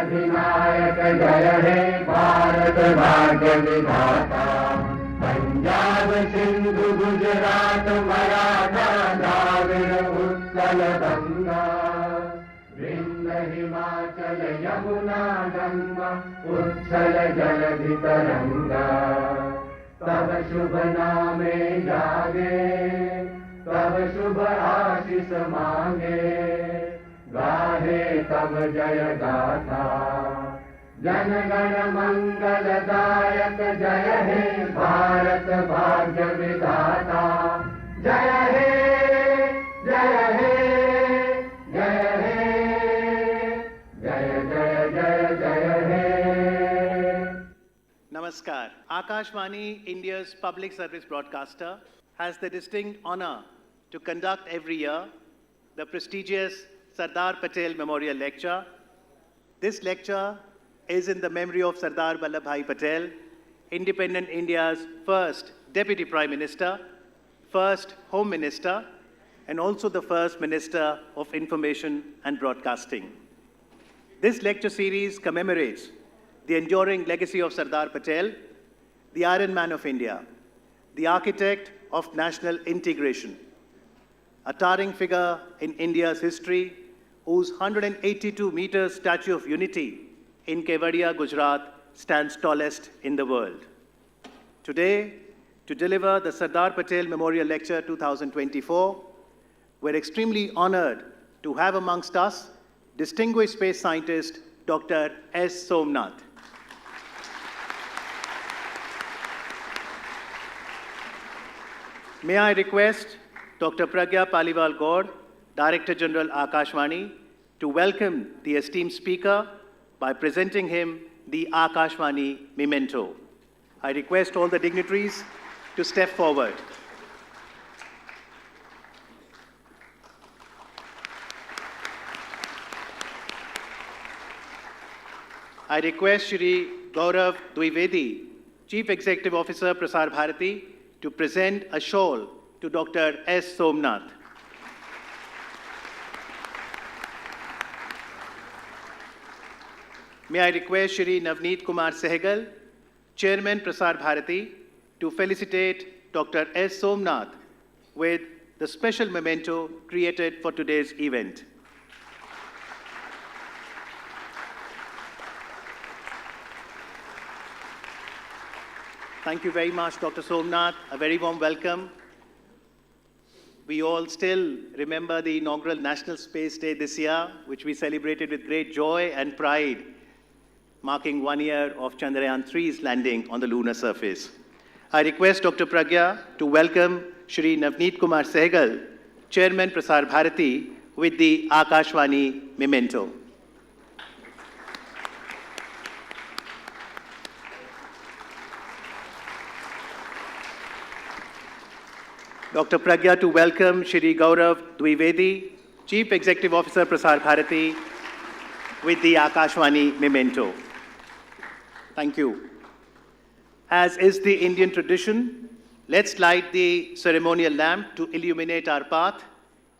अधिनायक जय हे भारत भाग्य विधाता। पंजाब सिंधु गुजरात मराठा द्राविड़ उत्कल गंगा, विंध्य हिमाचल यमुना गंगा उच्छल जलधि तरंगा। तब शुभ नामे जागे, तब शुभ आशीष मांगे, गाहे तब जय गाथा। जन गण मंगलदायक जय हे भारत भाग्य विधाता। जय हे जय हे जय हे जय जय जय जय हे। Namaskar. Akashvani, India's public service broadcaster, has the distinct honor to conduct every year the prestigious Sardar Patel Memorial Lecture. This lecture is in the memory of Sardar Patel, independent India's first Deputy Prime Minister, first Home Minister, and also the first Minister of Information and Broadcasting. This lecture series commemorates the enduring legacy of Sardar Patel, the Iron Man of India, the architect of national integration, a towering figure in India's history, whose 182-meter Statue of Unity in Kevadia, Gujarat, stands tallest in the world. Today, to deliver the Sardar Patel Memorial Lecture 2024, we're extremely honored to have amongst us distinguished space scientist Dr. S. Somanath. May I request Dr. Pragya Paliwal Gaur, Director General Akashvani, to welcome the esteemed speaker by presenting him the Akashvani memento. I request all the dignitaries to step forward. I request Shri Gaurav Dwivedi, Chief Executive Officer, Prasar Bharati, to present a shawl to Dr. S. Somanath. May I request Shri Navneet Kumar Sehgal, Chairman Prasar Bharati, to felicitate Dr. S. Somanath with the special memento created for today's event. Thank you very much, Dr. Somanath. A very warm welcome. We all still remember the inaugural National Space Day this year, which we celebrated with great joy and pride, marking 1 year of Chandrayaan 3's landing on the lunar surface. I request Dr. Pragya to welcome Shri Navneet Kumar Sehgal, Chairman Prasar Bharati, with the Akashvani memento. Dr. Pragya to welcome Shri Gaurav Dwivedi, Chief Executive Officer, Prasar Bharati, with the Akashvani memento. Thank you. As is the Indian tradition, let's light the ceremonial lamp to illuminate our path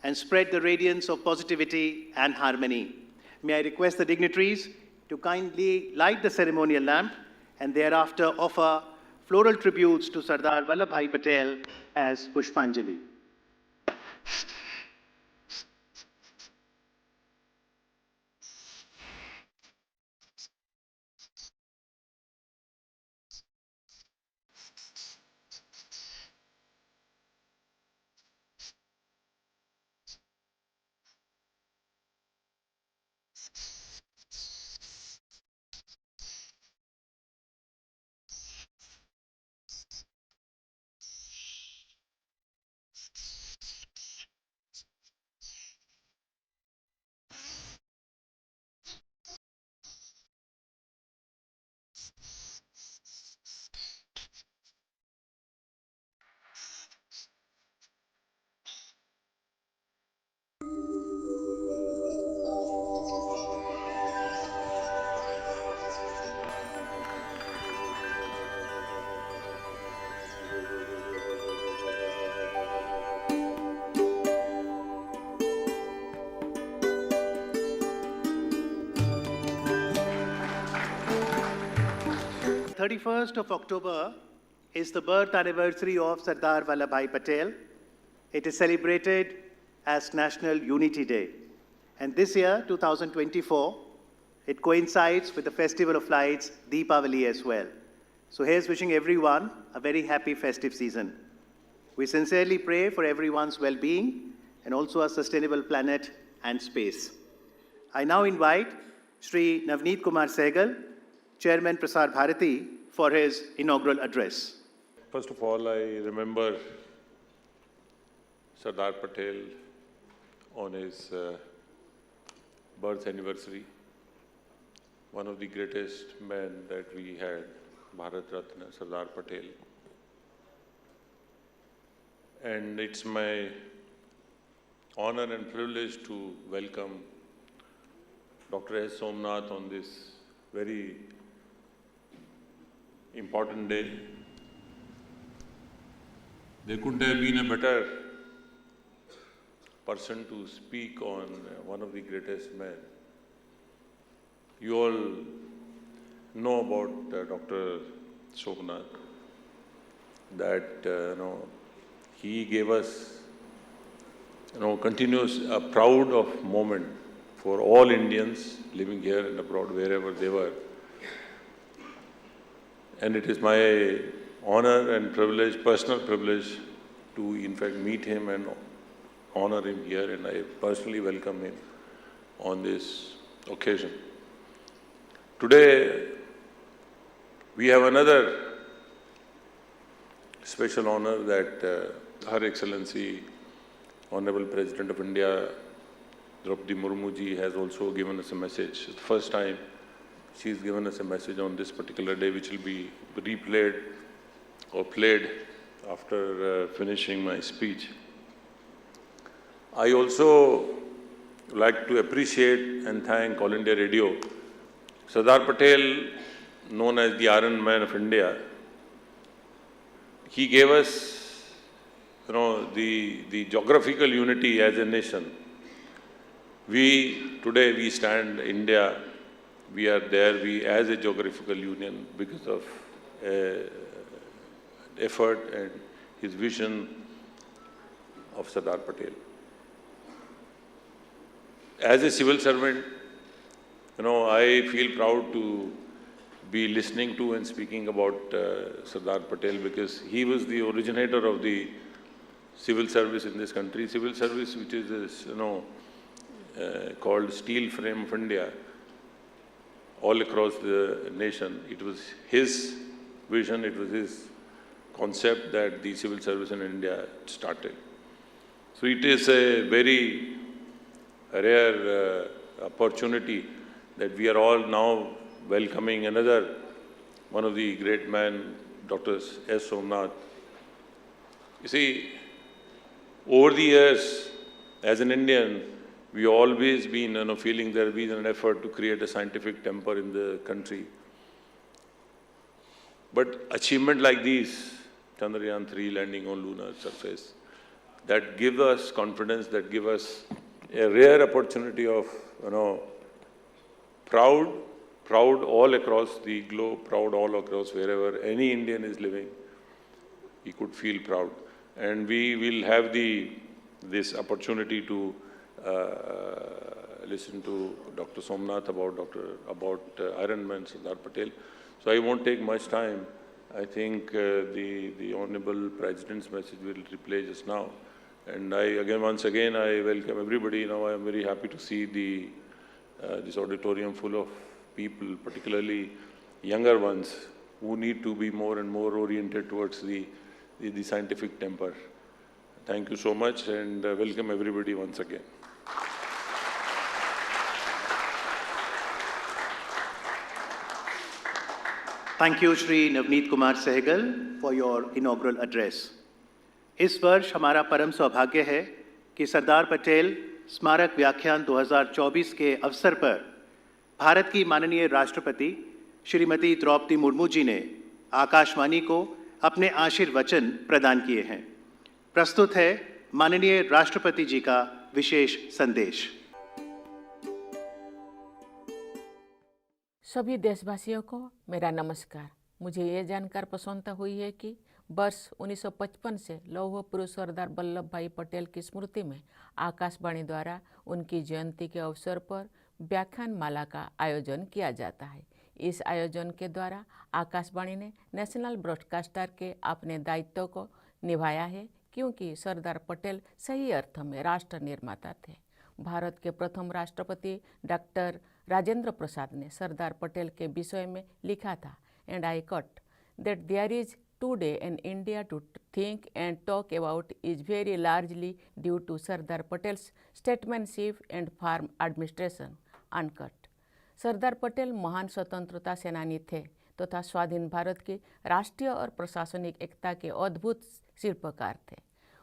and spread the radiance of positivity and harmony. May I request the dignitaries to kindly light the ceremonial lamp and thereafter offer floral tributes to Sardar Vallabhbhai Patel as Pushpanjali. 31st of October is the birth anniversary of Sardar Patel. It is celebrated as National Unity Day. And this year, 2024, it coincides with the Festival of Lights, Deepavali as well. So here's wishing everyone a very happy festive season. We sincerely pray for everyone's well-being and also a sustainable planet and space. I now invite Shri Navneet Kumar Sehgal, Chairman Prasar Bharati, for his inaugural address. First of all, I remember Sardar Patel on his birth anniversary. One of the greatest men that we had, Bharat Ratna, Sardar Patel. And it's my honor and privilege to welcome Dr. S. Somanath on this very important day. There couldn't have been a better person to speak on one of the greatest men. You all know about Dr. Somanath, that he gave us continuous, a proud of moment for all Indians living here and abroad, wherever they were. And it is my honor and privilege, personal privilege, to in fact meet him and honor him here, and I personally welcome him on this occasion. Today, we have another special honor that Her Excellency, Honorable President of India, Draupadi Murmu ji, has also given us a message. It's the first time she's given us a message on this particular day, which will be replayed or played after finishing my speech. I also like to appreciate and thank All India Radio. Sardar Patel, known as the Iron Man of India, he gave us, the geographical unity as a nation. Today we stand, India, we are there, as a geographical union because of effort and his vision of Sardar Patel. As a civil servant, I feel proud to be listening to and speaking about Sardar Patel, because he was the originator of the civil service in this country. Civil service, which is this, called steel frame of India, all across the nation. It was his vision, it was his concept that the civil service in India started. So it is a very rare opportunity that we are all now welcoming another one of the great men, Dr. S. Somanath. You see, over the years, as an Indian, we always been feeling there has been an effort to create a scientific temper in the country. But achievement like these, Chandrayaan-3 landing on lunar surface, that give us confidence, that give us a rare opportunity of, proud all across the globe, proud all across wherever any Indian is living, he could feel proud. And we will have this opportunity to listen to Dr. Somanath about Iron Man Sardar Patel. So I won't take much time. I think the Honorable President's message will replay just now. And once again, I welcome everybody. Now I am very happy to see this auditorium full of people, particularly younger ones, who need to be more and more oriented towards the scientific temper. Thank you so much, and welcome everybody once again. Thank you, Shri Navneet Kumar Sehgal, for your inaugural address. इस वर्ष हमारा परम सौभाग्य है कि सरदार पटेल स्मारक व्याख्यान 2024 के अवसर पर भारत की माननीय राष्ट्रपति श्रीमती द्रौपदी मुर्मू जी ने आकाशवाणी को अपने आशीर्वचन प्रदान किए हैं। प्रस्तुत है माननीय राष्ट्रपति जी का विशेष संदेश। सभी देशवासियों को मेरा नमस्कार। मुझे ये जानकर प्रसन्नता हुई है कि वर्ष 1955 से लौह पुरुष सरदार वल्लभ भाई पटेल की स्मृति में आकाशवाणी द्वारा उनकी जयंती के अवसर पर व्याख्यान माला का आयोजन किया जाता है। इस आयोजन के द्वारा आकाशवाणी ने नेशनल ब्रॉडकास्टर के अपने दायित्व को निभाया है, क्योंकि सरदार पटेल सही अर्थ में राष्ट्र निर्माता थे। भारत के प्रथम राष्ट्रपति डॉक्टर राजेंद्र प्रसाद ने सरदार पटेल के विषय में लिखा था, and I quote, that there is today in India to think and talk about is very largely due to Sardar Patel's statesmanship and firm administration, unquote. Sardar Patel महान स्वतंत्रता सेनानी थे तथा स्वाधीन भारत की राष्ट्रीय और प्रशासनिक एकता के अद्भुत शिल्पकार थे।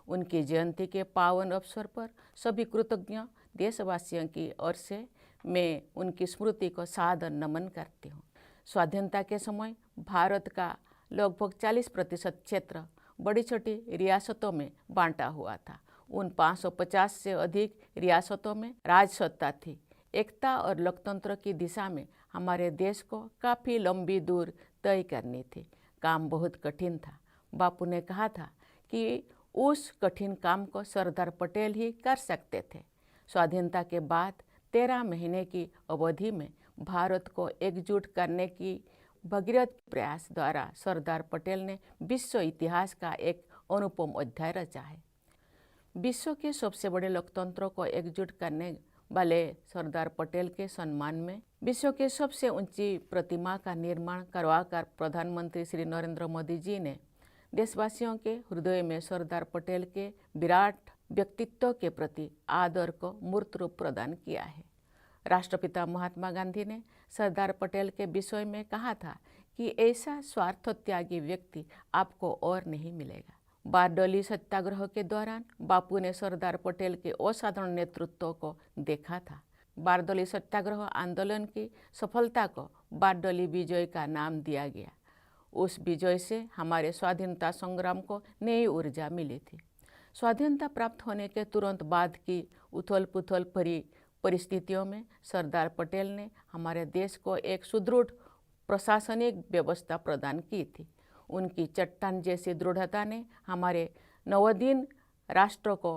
उनकी जयंती के पावन अवसर पर सभी कृतज्ञ देशवासियों की ओर से मैं उनकी स्मृति को सादर नमन करती हूँ। स्वाधीनता के समय भारत का लगभग 40% क्षेत्र बड़ी छोटी रियासतों में बांटा हुआ था। उन 550 से अधिक रियासतों में राजसत्ता थी। एकता और लोकतंत्र की दिशा में हमारे देश को काफ़ी लंबी दूर तय करनी थी। काम बहुत कठिन था। बापू ने कहा था कि उस कठिन काम को सरदार पटेल ही कर सकते थे। स्वाधीनता के बाद 13 महीने की अवधि में भारत को एकजुट करने की भगीरथ प्रयास द्वारा सरदार पटेल ने विश्व इतिहास का एक अनुपम अध्याय रचा है। विश्व के सबसे बड़े लोकतंत्रों को एकजुट करने वाले सरदार पटेल के सम्मान में विश्व के सबसे ऊंची प्रतिमा का निर्माण करवाकर प्रधानमंत्री श्री नरेंद्र मोदी जी ने देशवासियों के हृदय में सरदार पटेल के विराट व्यक्तित्व के प्रति आदर को मूर्त रूप प्रदान किया है। राष्ट्रपिता महात्मा गांधी ने सरदार पटेल के विषय में कहा था कि ऐसा स्वार्थ त्यागी व्यक्ति आपको और नहीं मिलेगा। बारडोली सत्याग्रह के दौरान बापू ने सरदार पटेल के असाधारण नेतृत्व को देखा था। बारडोली सत्याग्रह आंदोलन की सफलता को बारडोली विजय का नाम दिया गया। उस विजय से हमारे स्वाधीनता संग्राम को नई ऊर्जा मिली थी। स्वाधीनता प्राप्त होने के तुरंत बाद की उथल पुथल भरी परिस्थितियों में सरदार पटेल ने हमारे देश को एक सुदृढ़ प्रशासनिक व्यवस्था प्रदान की थी। उनकी चट्टान जैसी दृढ़ता ने हमारे नवोदिन राष्ट्र को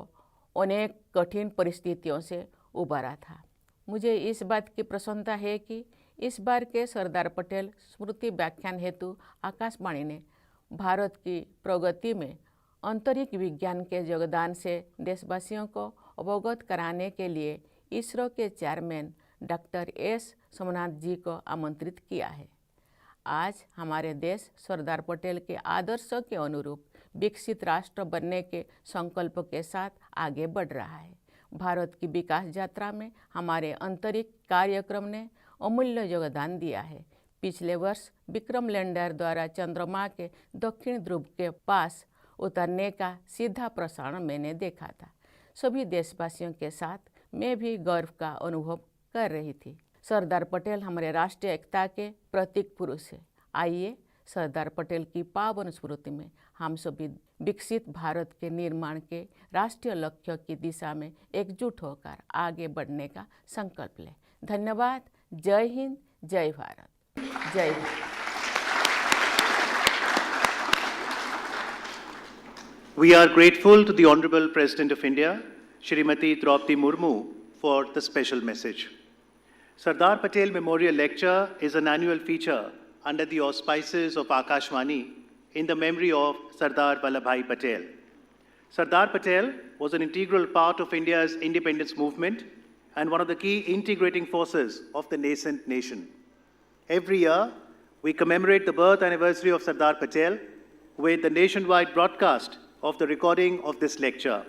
अनेक कठिन परिस्थितियों से उबारा था। मुझे इस बात की प्रसन्नता है कि इस बार के सरदार पटेल स्मृति व्याख्यान हेतु आकाशवाणी ने भारत की प्रगति में अंतरिक्ष विज्ञान के योगदान से देशवासियों को अवगत कराने के लिए इसरो के चेयरमैन डॉक्टर एस सोमनाथ जी को आमंत्रित किया है। आज हमारे देश सरदार पटेल के आदर्शों के अनुरूप विकसित राष्ट्र बनने के संकल्प के साथ आगे बढ़ रहा है। भारत की विकास यात्रा में हमारे अंतरिक्ष कार्यक्रम ने अमूल्य योगदान दिया है। पिछले वर्ष विक्रम लैंडर द्वारा चंद्रमा के दक्षिण ध्रुव के पास उतरने का सीधा प्रसारण मैंने देखा था। सभी देशवासियों के साथ मैं भी गर्व का अनुभव कर रही थी। सरदार पटेल हमारे राष्ट्रीय एकता के प्रतीक पुरुष है। आइए सरदार पटेल की पावन स्मृति में हम सभी विकसित भारत के निर्माण के राष्ट्रीय लक्ष्य की दिशा में एकजुट होकर आगे बढ़ने का संकल्प लें। धन्यवाद। जय हिंद, जय भारत, जय Hind. We are grateful to the Honorable President of India, Shrimati Draupadi Murmu, for the special message. Sardar Patel Memorial Lecture is an annual feature under the auspices of Akashvani in the memory of Sardar Vallabhbhai Patel. Sardar Patel was an integral part of India's independence movement and one of the key integrating forces of the nascent nation. Every year, we commemorate the birth anniversary of Sardar Patel with the nationwide broadcast of the recording of this lecture,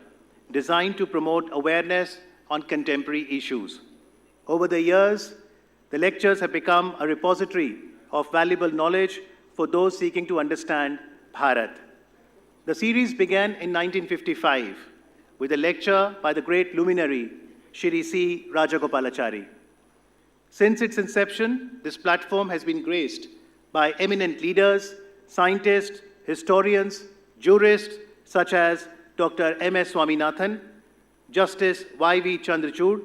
designed to promote awareness on contemporary issues. Over the years, the lectures have become a repository of valuable knowledge for those seeking to understand Bharat. The series began in 1955 with a lecture by the great luminary Shri C. Rajagopalachari. Since its inception, this platform has been graced by eminent leaders, scientists, historians, jurists such as Dr. M.S. Swaminathan, Justice Y.V. Chandrachud,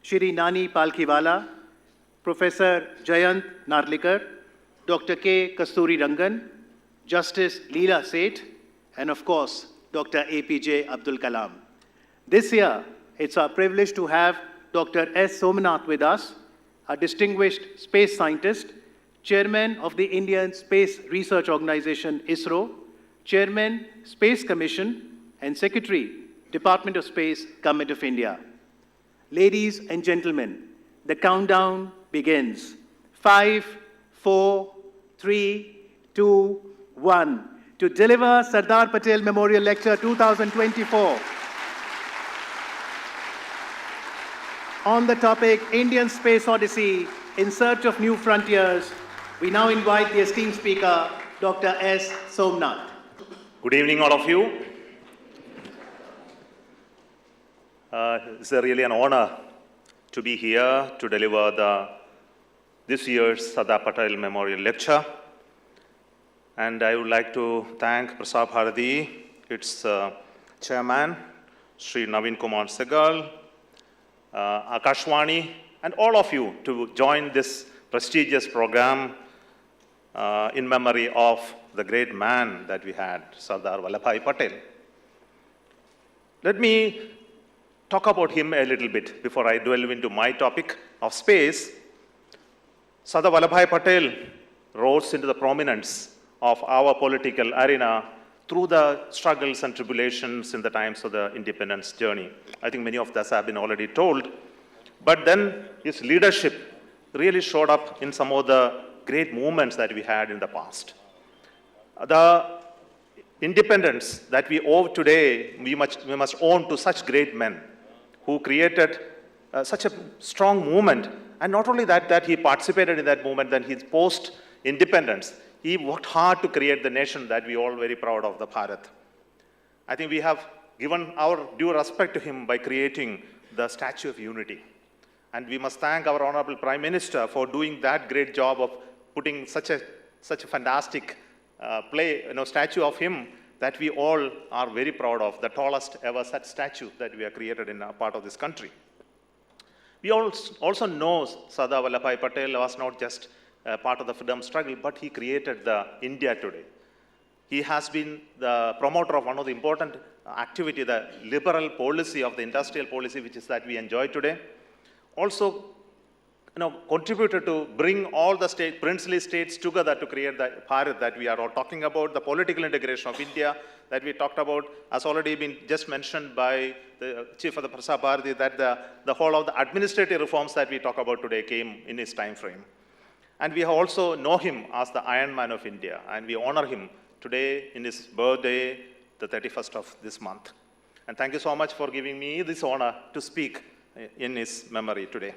Shri Nani Palkhiwala, Professor Jayant Narlikar, Dr. K. Kasturi Rangan, Justice Leela Seth, and of course, Dr. APJ Abdul Kalam. This year, it's our privilege to have Dr. S. Somanath with us, a distinguished space scientist, Chairman of the Indian Space Research Organization, ISRO, Chairman, Space Commission, and Secretary, Department of Space, Government of India. Ladies and gentlemen, the countdown begins. 5, 4, 3, 2, 1. To deliver Sardar Patel Memorial Lecture 2024 on the topic Indian Space Odyssey in Search of New Frontiers, we now invite the esteemed speaker, Dr. S. Somanath. Good evening, all of you. It's really an honor to be here to deliver this year's Sardar Patel Memorial Lecture. And I would like to thank Prasar Bharati, its chairman, Sri Naveen Kumar Sehgal, Akashwani, and all of you to join this prestigious program in memory of the great man that we had, Sardar Patel. Let me talk about him a little bit before I delve into my topic of space. Sardar Patel rose into the prominence of our political arena through the struggles and tribulations in the times of the independence journey. I think many of us have been already told. But then his leadership really showed up in some of the great movements that we had in the past. The independence that we owe today, we must owe to such great men who created such a strong movement. And not only that he participated in that movement, then his post-independence, he worked hard to create the nation that we all very proud of, the Bharat. I think we have given our due respect to him by creating the Statue of Unity. And we must thank our Honorable Prime Minister for doing that great job of putting such a fantastic statue of him that we all are very proud of, the tallest ever such statue that we have created in a part of this country. We also know Sardar Vallabhbhai Patel was not just part of the freedom struggle, but he created the India today. He has been the promoter of one of the important activity, the liberal policy of the industrial policy, which is that we enjoy today. Also, contributed to bring all the princely states together to create the Bharat that we are all talking about, the political integration of India that we talked about, has already been just mentioned by the Chief of the Prasar Bharati, that the whole of the administrative reforms that we talk about today came in his time frame. And we also know him as the Iron Man of India, and we honor him today in his birthday, the 31st of this month. And thank you so much for giving me this honor to speak in his memory today.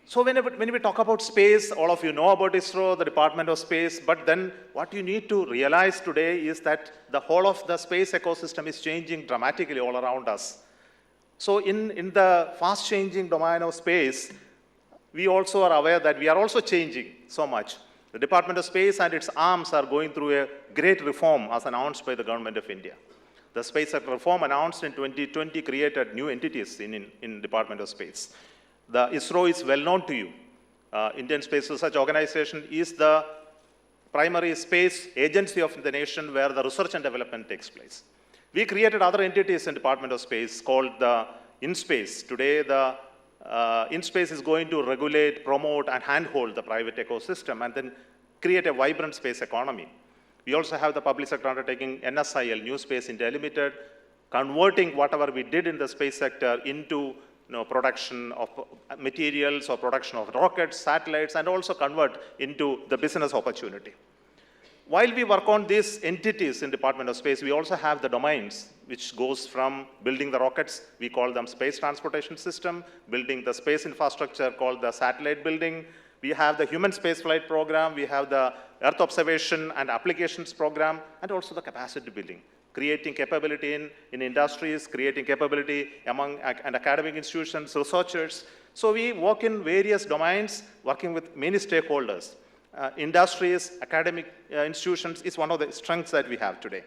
So when we talk about space, all of you know about ISRO, the Department of Space, but then what you need to realize today is that the whole of the space ecosystem is changing dramatically all around us. So in the fast-changing domain of space, we also are aware that we are also changing so much. The Department of Space and its arms are going through a great reform as announced by the Government of India. The space sector reform announced in 2020 created new entities in Department of Space. The ISRO is well known to you. Indian Space Research Organization is the primary space agency of the nation where the research and development takes place. We created other entities in Department of Space called the InSpace. Today, the InSpace is going to regulate, promote, and handhold the private ecosystem and then create a vibrant space economy. We also have the public sector undertaking NSIL, New Space India Limited, converting whatever we did in the space sector into production of materials or production of rockets, satellites, and also convert into the business opportunity. While we work on these entities in Department of Space, we also have the domains, which goes from building the rockets, we call them space transportation system, building the space infrastructure called the satellite building. We have the human spaceflight program, we have the Earth observation and applications program, and also the capacity building, creating capability in industries, creating capability among academic institutions, researchers. So we work in various domains, working with many stakeholders. Industries, academic institutions is one of the strengths that we have today.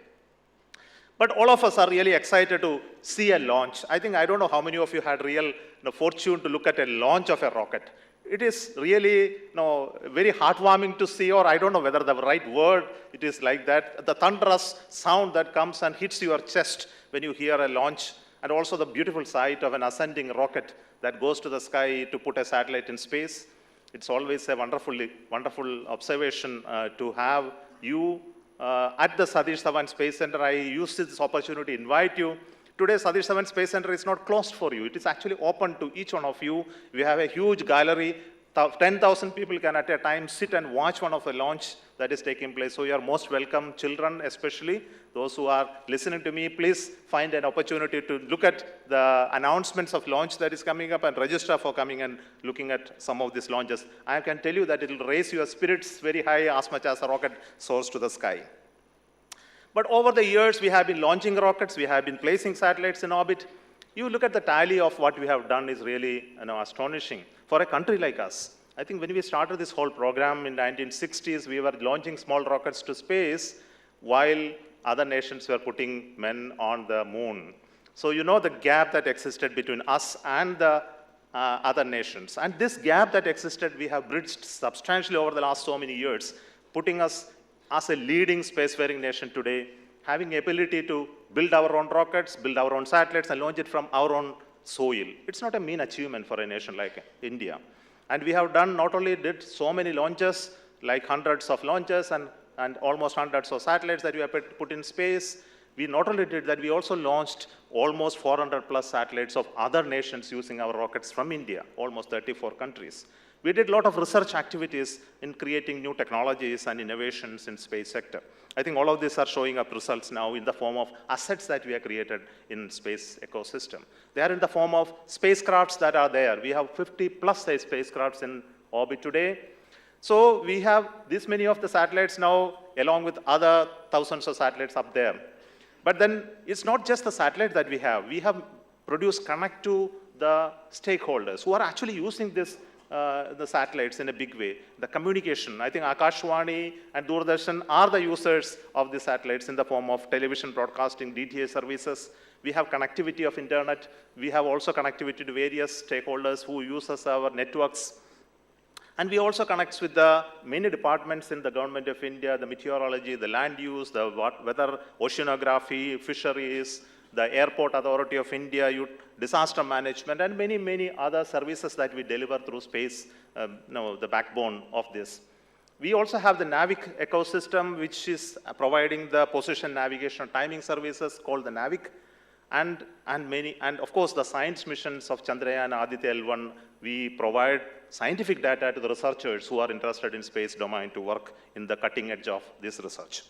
But all of us are really excited to see a launch. I don't know how many of you had real fortune to look at a launch of a rocket. it is really very heartwarming to see, or I don't know whether the right word it is like that, the thunderous sound that comes and hits your chest when you hear a launch, and also the beautiful sight of an ascending rocket that goes to the sky to put a satellite in space. It's always a wonderful observation to have you at the Satish Dhawan Space Center. I use this opportunity to invite you. Today, Satish Dhawan Space Center is not closed for you. It is actually open to each one of you. We have a huge gallery. 10,000 people can at a time sit and watch one of the launch that is taking place. So you are most welcome, children especially. Those who are listening to me, please find an opportunity to look at the announcements of launch that is coming up and register for coming and looking at some of these launches. I can tell you that it will raise your spirits very high as much as a rocket soars to the sky. But over the years, we have been launching rockets, we have been placing satellites in orbit. You look at the tally of what we have done is really astonishing. For a country like us, I think when we started this whole program in the 1960s, we were launching small rockets to space while other nations were putting men on the moon. So you know the gap that existed between us and the other nations. And this gap that existed, we have bridged substantially over the last so many years, putting us as a leading spacefaring nation today, having the ability to build our own rockets, build our own satellites, and launch it from our own soil. It's not a mean achievement for a nation like India. And we have done, not only did so many launches, like hundreds of launches and almost hundreds of satellites that we have put in space. We not only did that, we also launched almost 400 plus satellites of other nations using our rockets from India, almost 34 countries. We did a lot of research activities in creating new technologies and innovations in space sector. I think all of these are showing up results now in the form of assets that we have created in space ecosystem. They are in the form of spacecrafts that are there. We have 50 plus size spacecrafts in orbit today. So we have this many of the satellites now, along with other thousands of satellites up there. But then it's not just the satellite that we have. We have produced connect to the stakeholders who are actually using this the satellites in a big way. The communication, I think Akashvani and Doordarshan are the users of the satellites in the form of television broadcasting, DTA services. We have connectivity of internet. We have also connectivity to various stakeholders who uses our networks. And we also connect with the many departments in the government of India, the meteorology, the land use, the weather, oceanography, fisheries, the Airport Authority of India, disaster management, and many, many other services that we deliver through space, the backbone of this. We also have the NAVIC ecosystem, which is providing the position, navigation, and timing services called the NAVIC, and of course the science missions of Chandrayaan, Aditya L1. We provide scientific data to the researchers who are interested in space domain to work in the cutting edge of this research.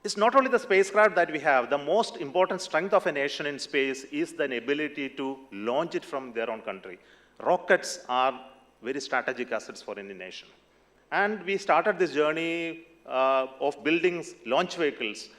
It's not only the spacecraft that we have. The most important strength of a nation in space is the ability to launch it from their own country. Rockets are very strategic assets for any nation. And we started this journey of building launch vehicles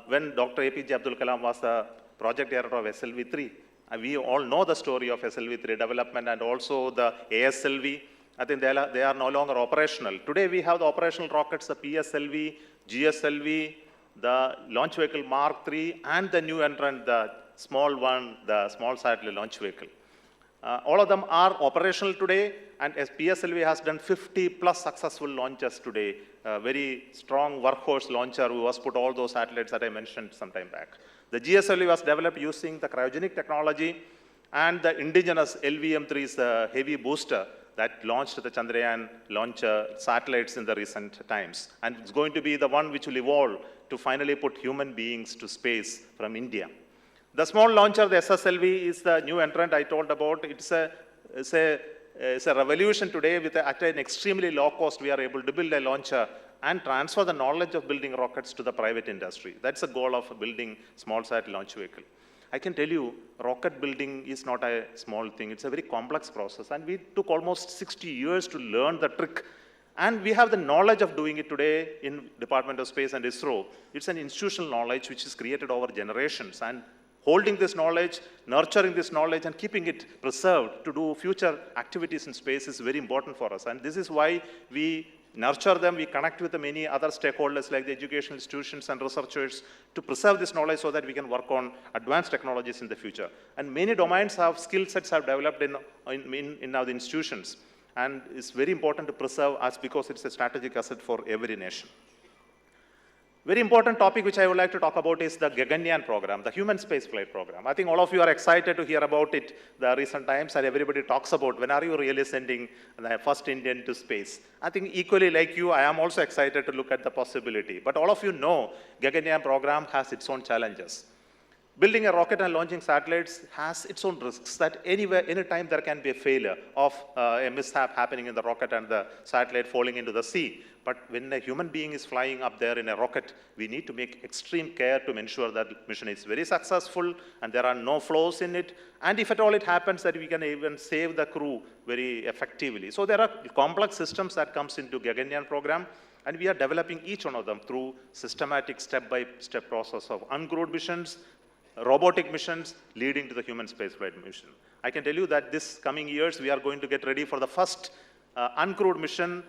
when Dr. APJ Abdul Kalam was the project director of SLV-3. We all know the story of SLV-3 development and also the ASLV. I think they are no longer operational. Today we have the operational rockets, the PSLV, GSLV, the launch vehicle Mark III, and the new entrant, the small one, the small satellite launch vehicle. All of them are operational today, and as PSLV has done 50 plus successful launches today. A very strong workhorse launcher who has put all those satellites that I mentioned some time back. The GSLV was developed using the cryogenic technology, and the indigenous LVM-3 is the heavy booster that launched the Chandrayaan launcher satellites in the recent times. And it's going to be the one which will evolve to finally put human beings to space from India. The small launcher, the SSLV, is the new entrant I told about. It's a revolution today at an extremely low cost. We are able to build a launcher and transfer the knowledge of building rockets to the private industry. That's the goal of building small satellite launch vehicle. I can tell you, rocket building is not a small thing. It's a very complex process. And we took almost 60 years to learn the trick. And we have the knowledge of doing it today in Department of Space and ISRO. It's an institutional knowledge which is created over generations. And holding this knowledge, nurturing this knowledge, and keeping it preserved to do future activities in space is very important for us. And this is why we nurture them, we connect with the many other stakeholders like the educational institutions and researchers to preserve this knowledge so that we can work on advanced technologies in the future. And many domains have skill sets have developed in now the institutions. And it's very important to preserve us because it's a strategic asset for every nation. Very important topic which I would like to talk about is the Gaganyaan program, the human spaceflight program. I think all of you are excited to hear about it the recent times, and everybody talks about when are you really sending the first Indian to space. I think equally like you, I am also excited to look at the possibility. But all of you know Gaganyaan program has its own challenges. Building a rocket and launching satellites has its own risks that anywhere, anytime there can be a failure of a mishap happening in the rocket and the satellite falling into the sea. But when a human being is flying up there in a rocket, we need to make extreme care to ensure that mission is very successful and there are no flaws in it. And if at all it happens, that we can even save the crew very effectively. So there are complex systems that comes into Gaganyaan program. And we are developing each one of them through systematic step-by-step process of uncrewed missions, robotic missions leading to the human spaceflight mission. I can tell you that this coming years, we are going to get ready for the first uncrewed mission,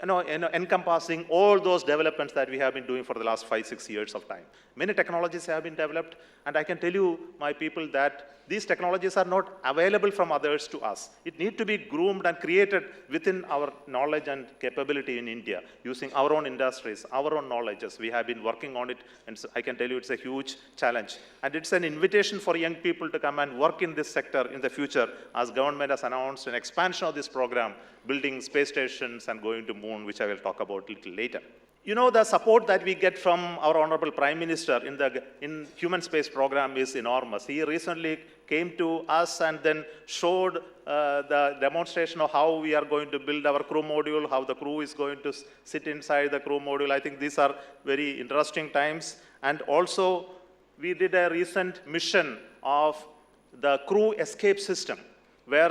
encompassing all those developments that we have been doing for the last 5-6 years of time. Many technologies have been developed, and I can tell you, my people, that these technologies are not available from others to us. It needs to be groomed and created within our knowledge and capability in India, using our own industries, our own knowledges. We have been working on it, and so I can tell you it's a huge challenge. And it's an invitation for young people to come and work in this sector in the future, as government has announced an expansion of this program, building space stations and going to moon, which I will talk about a little later. You know, the support that we get from our Honorable Prime Minister in human space program is enormous. He recently came to us and then showed the demonstration of how we are going to build our crew module, how the crew is going to sit inside the crew module. I think these are very interesting times. And also, we did a recent mission of the crew escape system, where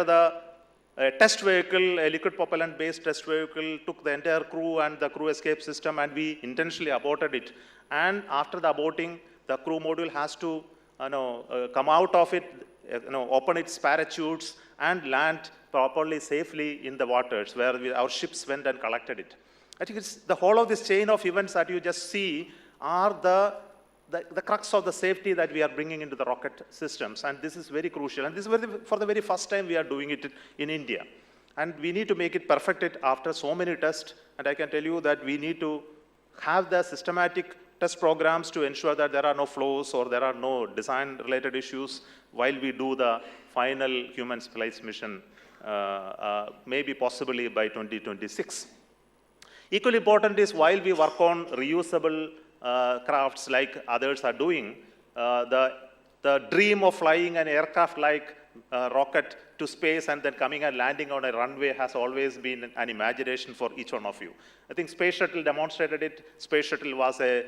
a test vehicle, a liquid propellant-based test vehicle, took the entire crew and the crew escape system, and we intentionally aborted it. And after the aborting, the crew module has to come out of it, open its parachutes, and land properly, safely in the waters, where our ships went and collected it. I think it's the whole of this chain of events that you just see are the crux of the safety that we are bringing into the rocket systems, and this is very crucial. And this is for the very first time we are doing it in India. And we need to make it perfect after so many tests, and I can tell you that we need to have the systematic test programs to ensure that there are no flaws or there are no design-related issues while we do the final human space mission, maybe possibly by 2026. Equally important is while we work on reusable crafts like others are doing, the dream of flying an aircraft like rocket to space and then coming and landing on a runway has always been an imagination for each one of you. I think Space Shuttle demonstrated it. Space Shuttle was a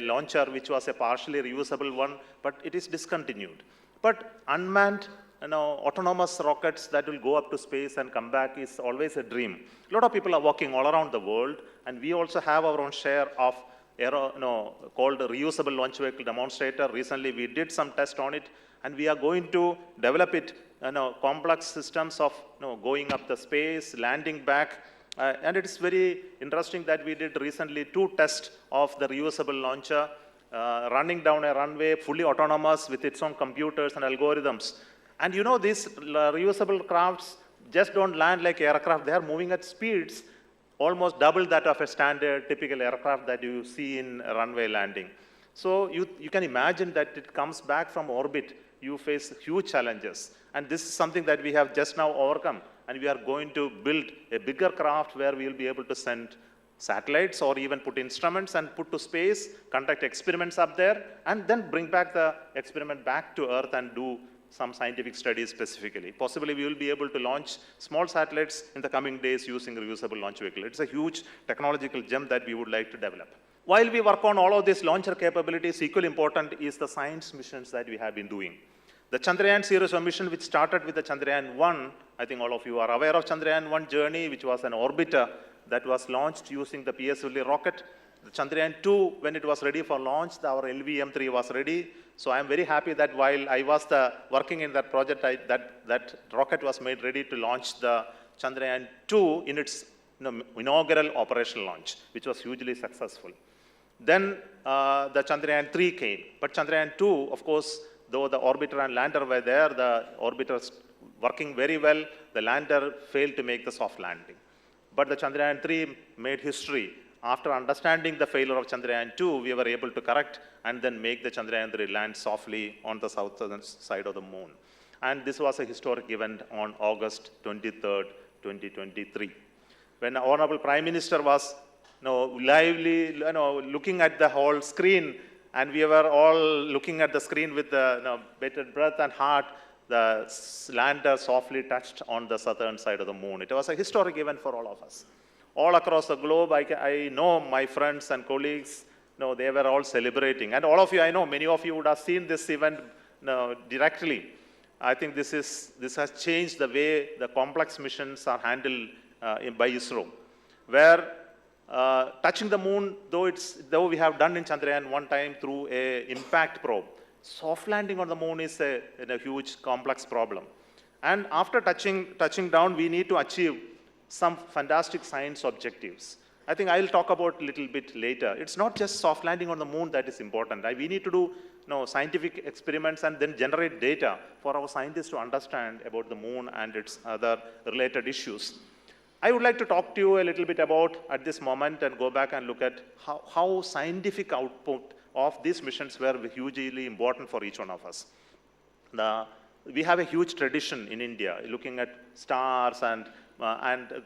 launcher which was a partially reusable one, but it is discontinued. But unmanned, autonomous rockets that will go up to space and come back is always a dream. A lot of people are working all around the world, and we also have our own share of called reusable launch vehicle demonstrator. Recently, we did some tests on it, and we are going to develop it, complex systems of going up the space, landing back. And it is very interesting that we did recently 2 tests of the reusable launcher, running down a runway, fully autonomous with its own computers and algorithms. And these reusable crafts just don't land like aircraft. They are moving at speeds almost double that of a standard typical aircraft that you see in a runway landing. So you can imagine that it comes back from orbit. You face huge challenges. And this is something that we have just now overcome. And we are going to build a bigger craft where we will be able to send satellites or even put instruments and put to space, conduct experiments up there, and then bring back the experiment back to Earth and do some scientific studies specifically. Possibly we will be able to launch small satellites in the coming days using reusable launch vehicle. It's a huge technological gem that we would like to develop. While we work on all of these launcher capabilities, equally important is the science missions that we have been doing. The Chandrayaan series of mission, which started with the Chandrayaan-1, I think all of you are aware of Chandrayaan-1 journey, which was an orbiter that was launched using the PSLV rocket. The Chandrayaan-2, when it was ready for launch, our LV-M3 was ready. So I'm very happy that while I was working in that project, that rocket was made ready to launch the Chandrayaan-2 in its inaugural operational launch, which was hugely successful. Then the Chandrayaan-3 came, but Chandrayaan-2, of course, though the orbiter and lander were there, the orbiters working very well, the lander failed to make the soft landing. But the Chandrayaan-3 made history. After understanding the failure of Chandrayaan-2, we were able to correct and then make the Chandrayaan-3 land softly on the southern side of the moon. And this was a historic event on August 23rd, 2023. When the Honorable Prime Minister was lively, looking at the whole screen, and we were all looking at the screen with bated breath and heart, the lander softly touched on the southern side of the moon. It was a historic event for all of us. All across the globe, I know my friends and colleagues, they were all celebrating. And all of you, I know, many of you would have seen this event directly. I think this has changed the way the complex missions are handled by ISRO, where touching the moon, though we have done in Chandrayaan one time through a impact probe, soft landing on the moon is a huge complex problem. And after touching down, we need to achieve some fantastic science objectives. I think I'll talk about a little bit later. It's not just soft landing on the moon that is important. We need to do scientific experiments and then generate data for our scientists to understand about the moon and its other related issues. I would like to talk to you a little bit about at this moment and go back and look at how scientific output of these missions were hugely important for each one of us. We have a huge tradition in India looking at stars and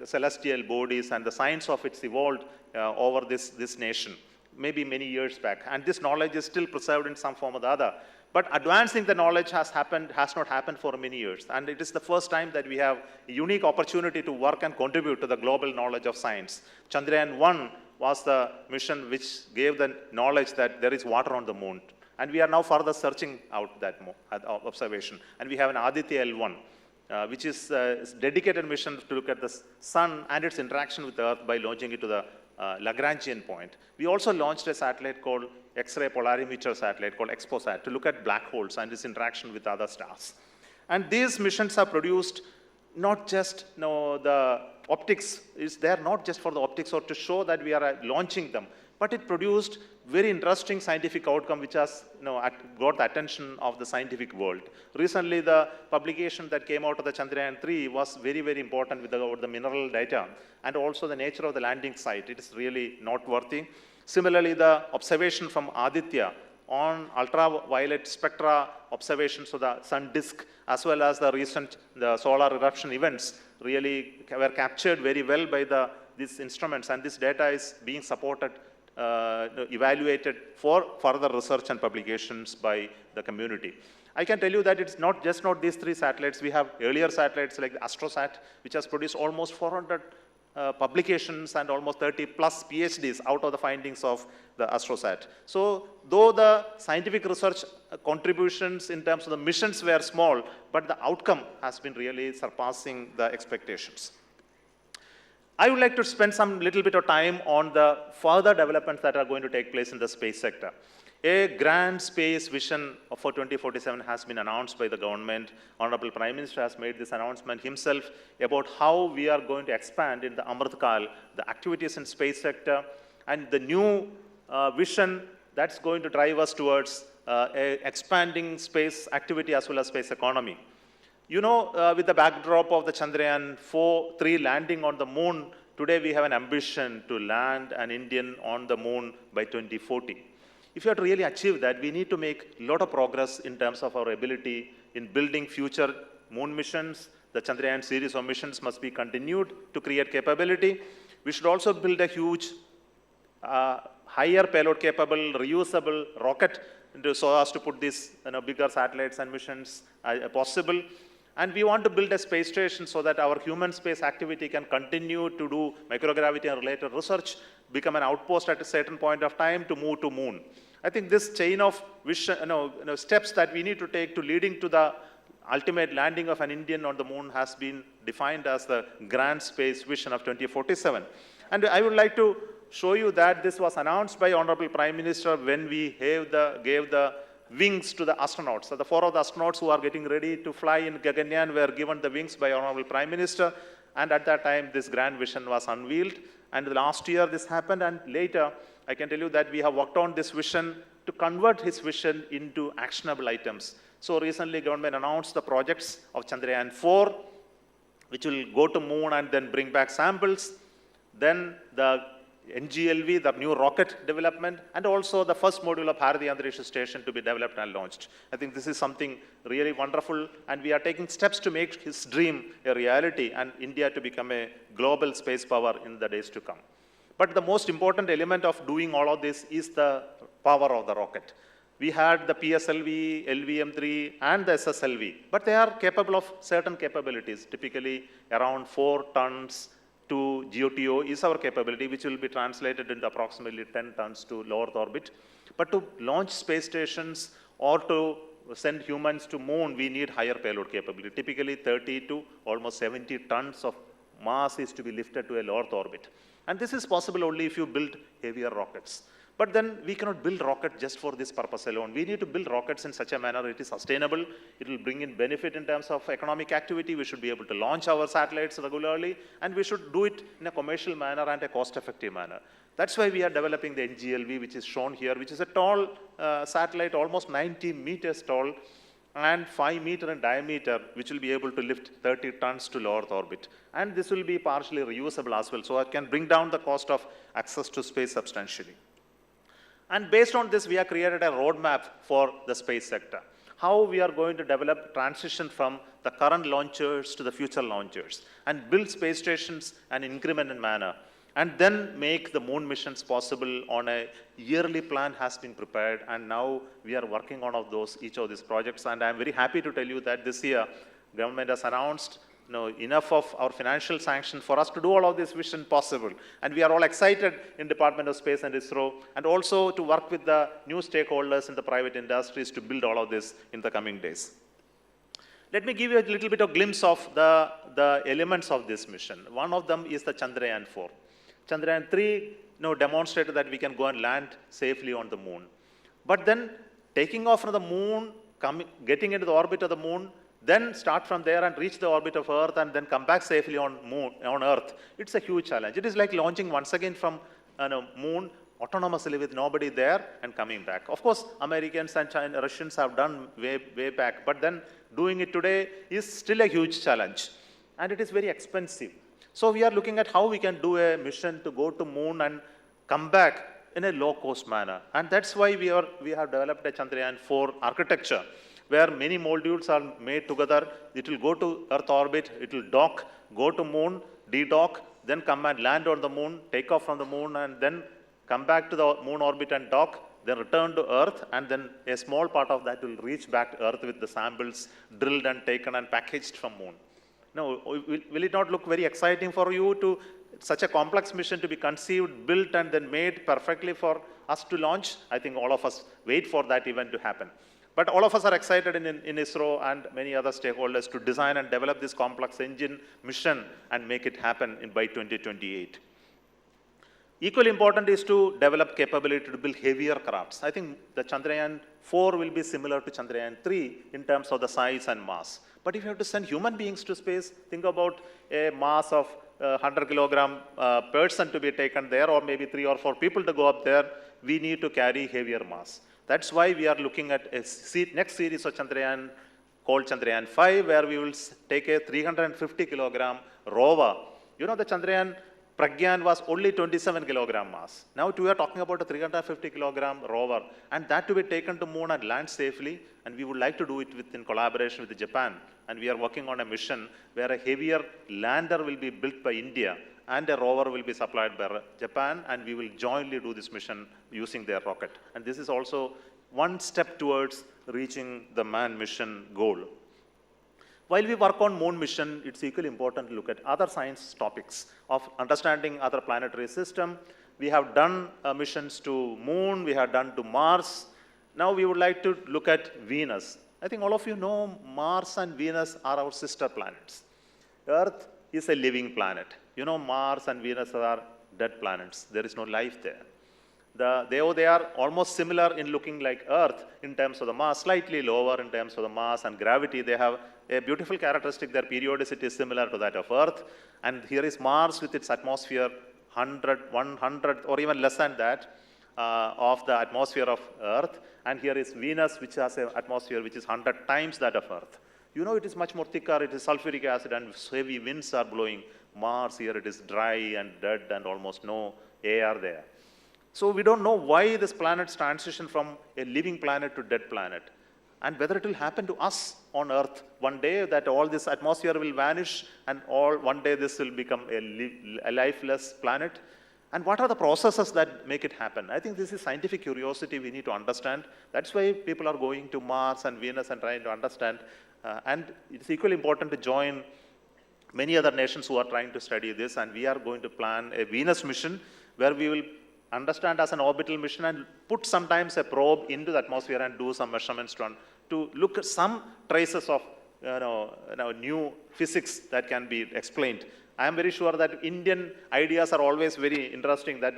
celestial bodies, and the science of it's evolved over this nation, maybe many years back. And this knowledge is still preserved in some form or the other. But advancing the knowledge has not happened for many years. And it is the first time that we have a unique opportunity to work and contribute to the global knowledge of science. Chandrayaan-1 was the mission which gave the knowledge that there is water on the moon. And we are now further searching out that observation. And we have an Aditya L1, which is a dedicated mission to look at the sun and its interaction with the Earth by launching it to the Lagrangian point. We also launched a satellite called X-ray polarimeter satellite called EXPOSAT to look at black holes and its interaction with other stars. And these missions are produced not just the optics is there, not just for the optics or to show that we are launching them, but it produced very interesting scientific outcome which has got the attention of the scientific world. Recently, the publication that came out of the Chandrayaan-3 was very, very important with the mineral data and also the nature of the landing site. It is really noteworthy. Similarly, the observation from Aditya on ultraviolet spectra observations of the sun disk as well as the recent solar eruption events really were captured very well by these instruments, and this data is being supported, evaluated for further research and publications by the community. I can tell you that it's not these three satellites. We have earlier satellites like the AstroSat, which has produced almost 400 publications and almost 30 plus PhDs out of the findings of the AstroSat. So though the scientific research contributions in terms of the missions were small, but the outcome has been really surpassing the expectations. I would like to spend some little bit of time on the further developments that are going to take place in the space sector. A grand space vision for 2047 has been announced by the government. Honorable Prime Minister has made this announcement himself about how we are going to expand in the Amrit Kaal, the activities in space sector, and the new vision that's going to drive us towards expanding space activity as well as space economy. With the backdrop of the Chandrayaan-3 landing on the moon, today we have an ambition to land an Indian on the moon by 2040. If you have to really achieve that, we need to make a lot of progress in terms of our ability in building future moon missions. The Chandrayaan series of missions must be continued to create capability. We should also build a huge, higher payload capable, reusable rocket so as to put these bigger satellites and missions possible. And we want to build a space station so that our human space activity can continue to do microgravity and related research, become an outpost at a certain point of time to move to moon. I think this chain of vision, steps that we need to take to leading to the ultimate landing of an Indian on the moon has been defined as the grand space vision of 2047. And I would like to show you that this was announced by Honorable Prime Minister when we gave the wings to the astronauts. So the 4 of the astronauts who are getting ready to fly in Gaganyaan were given the wings by Honorable Prime Minister. And at that time, this grand vision was unveiled. And last year this happened, and later, I can tell you that we have worked on this vision to convert his vision into actionable items. So recently, government announced the projects of Chandrayaan 4, which will go to moon and then bring back samples. Then the NGLV, the new rocket development, and also the first module of Bharati Antariksha Station to be developed and launched. I think this is something really wonderful, and we are taking steps to make his dream a reality and India to become a global space power in the days to come. But the most important element of doing all of this is the power of the rocket. We had the PSLV, LVM3, and the SSLV, but they are capable of certain capabilities, typically around 4 tons to GOTO is our capability, which will be translated into approximately 10 tons to low Earth orbit. But to launch space stations or to send humans to moon, we need higher payload capability. Typically 30 to almost 70 tons of mass is to be lifted to a low Earth orbit. And this is possible only if you build heavier rockets. But then we cannot build rocket just for this purpose alone. We need to build rockets in such a manner it is sustainable. It will bring in benefit in terms of economic activity. We should be able to launch our satellites regularly, and we should do it in a commercial manner and a cost-effective manner. That's why we are developing the NGLV, which is shown here, which is a tall satellite, almost 90 meters tall, and 5 meters in diameter, which will be able to lift 30 tons to low Earth orbit. And this will be partially reusable as well, so it can bring down the cost of access to space substantially. And based on this, we have created a roadmap for the space sector. How we are going to develop transition from the current launchers to the future launchers and build space stations in an incremental manner, and then make the moon missions possible on a yearly plan has been prepared, and now we are working on each of these projects. And I'm very happy to tell you that this year, government has announced enough of our financial sanction for us to do all of this vision possible. And we are all excited in Department of Space and ISRO, and also to work with the new stakeholders in the private industries to build all of this in the coming days. Let me give you a little bit of glimpse of the elements of this mission. One of them is the Chandrayaan 4. Chandrayaan 3 demonstrated that we can go and land safely on the moon. But then taking off from the moon, getting into the orbit of the moon, then start from there and reach the orbit of Earth and then come back safely on Earth. It's a huge challenge. It is like launching once again from moon autonomously with nobody there and coming back. Of course, Americans and Russians have done way back, but then doing it today is still a huge challenge. And it is very expensive. So we are looking at how we can do a mission to go to moon and come back in a low-cost manner. And that's why we have developed a Chandrayaan 4 architecture, where many modules are made together. It will go to Earth orbit, it will dock, go to moon, de-dock, then come and land on the moon, take off from the moon, and then come back to the moon orbit and dock, then return to Earth, and then a small part of that will reach back to Earth with the samples drilled and taken and packaged from moon. Now, will it not look very exciting for you to such a complex mission to be conceived, built, and then made perfectly for us to launch? I think all of us wait for that event to happen. But all of us are excited in ISRO and many other stakeholders to design and develop this complex engine mission and make it happen by 2028. Equally important is to develop capability to build heavier crafts. I think the Chandrayaan 4 will be similar to Chandrayaan 3 in terms of the size and mass. But if you have to send human beings to space, think about a mass of 100 kilogram person to be taken there, or maybe 3 or 4 people to go up there. We need to carry heavier mass. That's why we are looking at a next series of Chandrayaan called Chandrayaan 5, where we will take a 350 kilogram rover. The Chandrayaan Pragyan was only 27 kilogram mass. Now we are talking about a 350 kilogram rover, and that to be taken to moon and land safely. And we would like to do it in collaboration with Japan. And we are working on a mission where a heavier lander will be built by India, and a rover will be supplied by Japan, and we will jointly do this mission using their rocket. And this is also one step towards reaching the manned mission goal. While we work on moon mission, it's equally important to look at other science topics of understanding other planetary system. We have done missions to moon, we have done to Mars. Now we would like to look at Venus. I think all of you know Mars and Venus are our sister planets. Earth is a living planet. Mars and Venus are dead planets. There is no life there. They are almost similar in looking like Earth in terms of the mass, slightly lower in terms of the mass and gravity. They have a beautiful characteristic. Their periodicity is similar to that of Earth. And here is Mars with its atmosphere 100 or even less than that of the atmosphere of Earth. And here is Venus, which has an atmosphere which is 100 times that of Earth. You know, it is much more thicker, it is sulfuric acid and heavy winds are blowing. Mars, here it is dry and dead and almost no air there. So we don't know why this planet's transition from a living planet to dead planet, and whether it will happen to us on Earth one day, that all this atmosphere will vanish and one day this will become a lifeless planet. And what are the processes that make it happen? I think this is scientific curiosity we need to understand. That's why people are going to Mars and Venus and trying to understand. And it's equally important to join many other nations who are trying to study this. And we are going to plan a Venus mission where we will understand as an orbital mission and put sometimes a probe into the atmosphere and do some measurements to look at some traces of new physics that can be explained. I am very sure that Indian ideas are always very interesting, that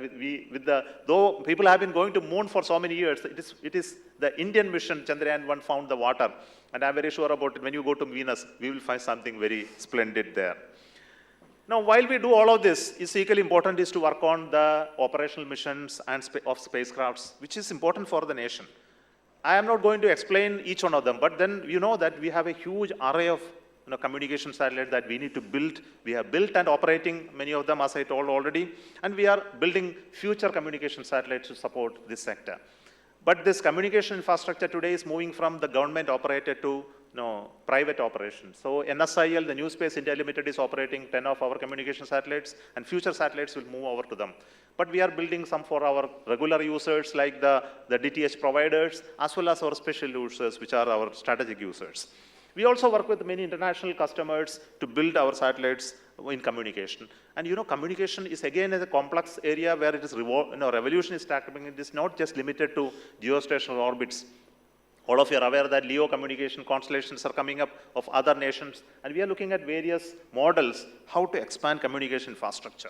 though people have been going to moon for so many years, it is the Indian mission, Chandrayaan-1, found the water. And I'm very sure about it. When you go to Venus, we will find something very splendid there. Now, while we do all of this, it's equally important is to work on the operational missions and of spacecrafts, which is important for the nation. I am not going to explain each one of them, but then you know that we have a huge array of communication satellites that we need to build. We have built and operating many of them, as I told already, and we are building future communication satellites to support this sector. But this communication infrastructure today is moving from the government operated to private operations. So NSIL, the New Space India Limited, is operating 10 of our communication satellites, and future satellites will move over to them. But we are building some for our regular users like the DTH providers, as well as our special users, which are our strategic users. We also work with many international customers to build our satellites in communication. And communication is again a complex area where it is revolution is happening. It is not just limited to geostationary orbits. All of you are aware that LEO communication constellations are coming up of other nations, and we are looking at various models how to expand communication infrastructure.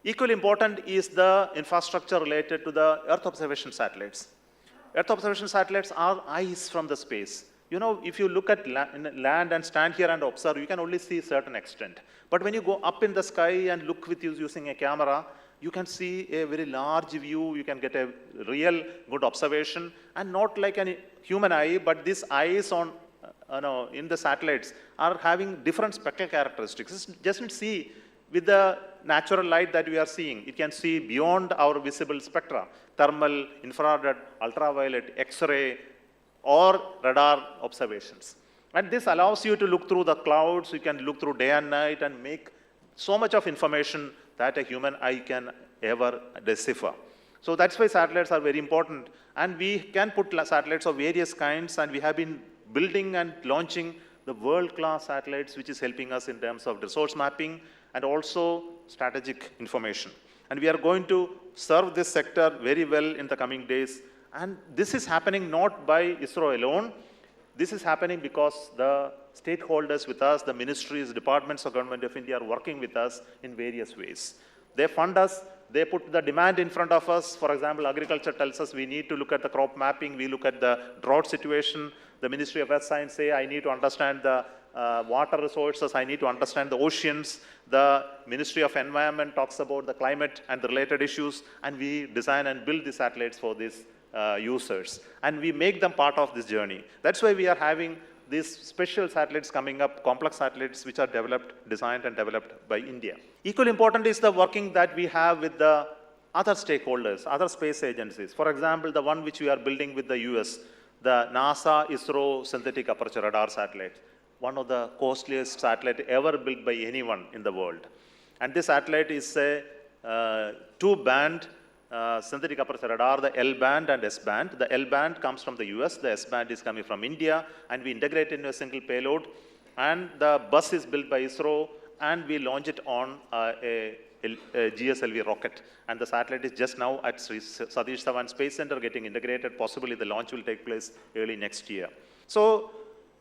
Equally important is the infrastructure related to the Earth observation satellites. Earth observation satellites are eyes from the space. If you look at land and stand here and observe, you can only see a certain extent. But when you go up in the sky and look with you using a camera, you can see a very large view, you can get a real good observation, and not like a human eye, but these eyes in the satellites are having different spectral characteristics. It doesn't see with the natural light that we are seeing. It can see beyond our visible spectra, thermal, infrared, ultraviolet, X-ray, or radar observations. And this allows you to look through the clouds, you can look through day and night and make so much of information that a human eye can ever decipher. So that's why satellites are very important. And we can put satellites of various kinds, and we have been building and launching the world-class satellites, which is helping us in terms of resource mapping and also strategic information. And we are going to serve this sector very well in the coming days. And this is happening not by ISRO alone. This is happening because the stakeholders with us, the ministries, departments of Government of India are working with us in various ways. They fund us, they put the demand in front of us. For example, agriculture tells us we need to look at the crop mapping, we look at the drought situation. The Ministry of Earth Science say, I need to understand the water resources, I need to understand the oceans. The Ministry of Environment talks about the climate and the related issues, and we design and build the satellites for these users. And we make them part of this journey. That's why we are having these special satellites coming up, complex satellites which are designed and developed by India. Equally important is the working that we have with the other stakeholders, other space agencies. For example, the one which we are building with the US, the NASA ISRO synthetic aperture radar satellite, one of the costliest satellites ever built by anyone in the world. And this satellite is a two-band synthetic aperture radar, the L band and S band. The L band comes from the US, the S band is coming from India, and we integrate it into a single payload. And the bus is built by ISRO, and we launch it on a GSLV rocket. And the satellite is just now at Satish Dhawan Space Center getting integrated. Possibly the launch will take place early next year. So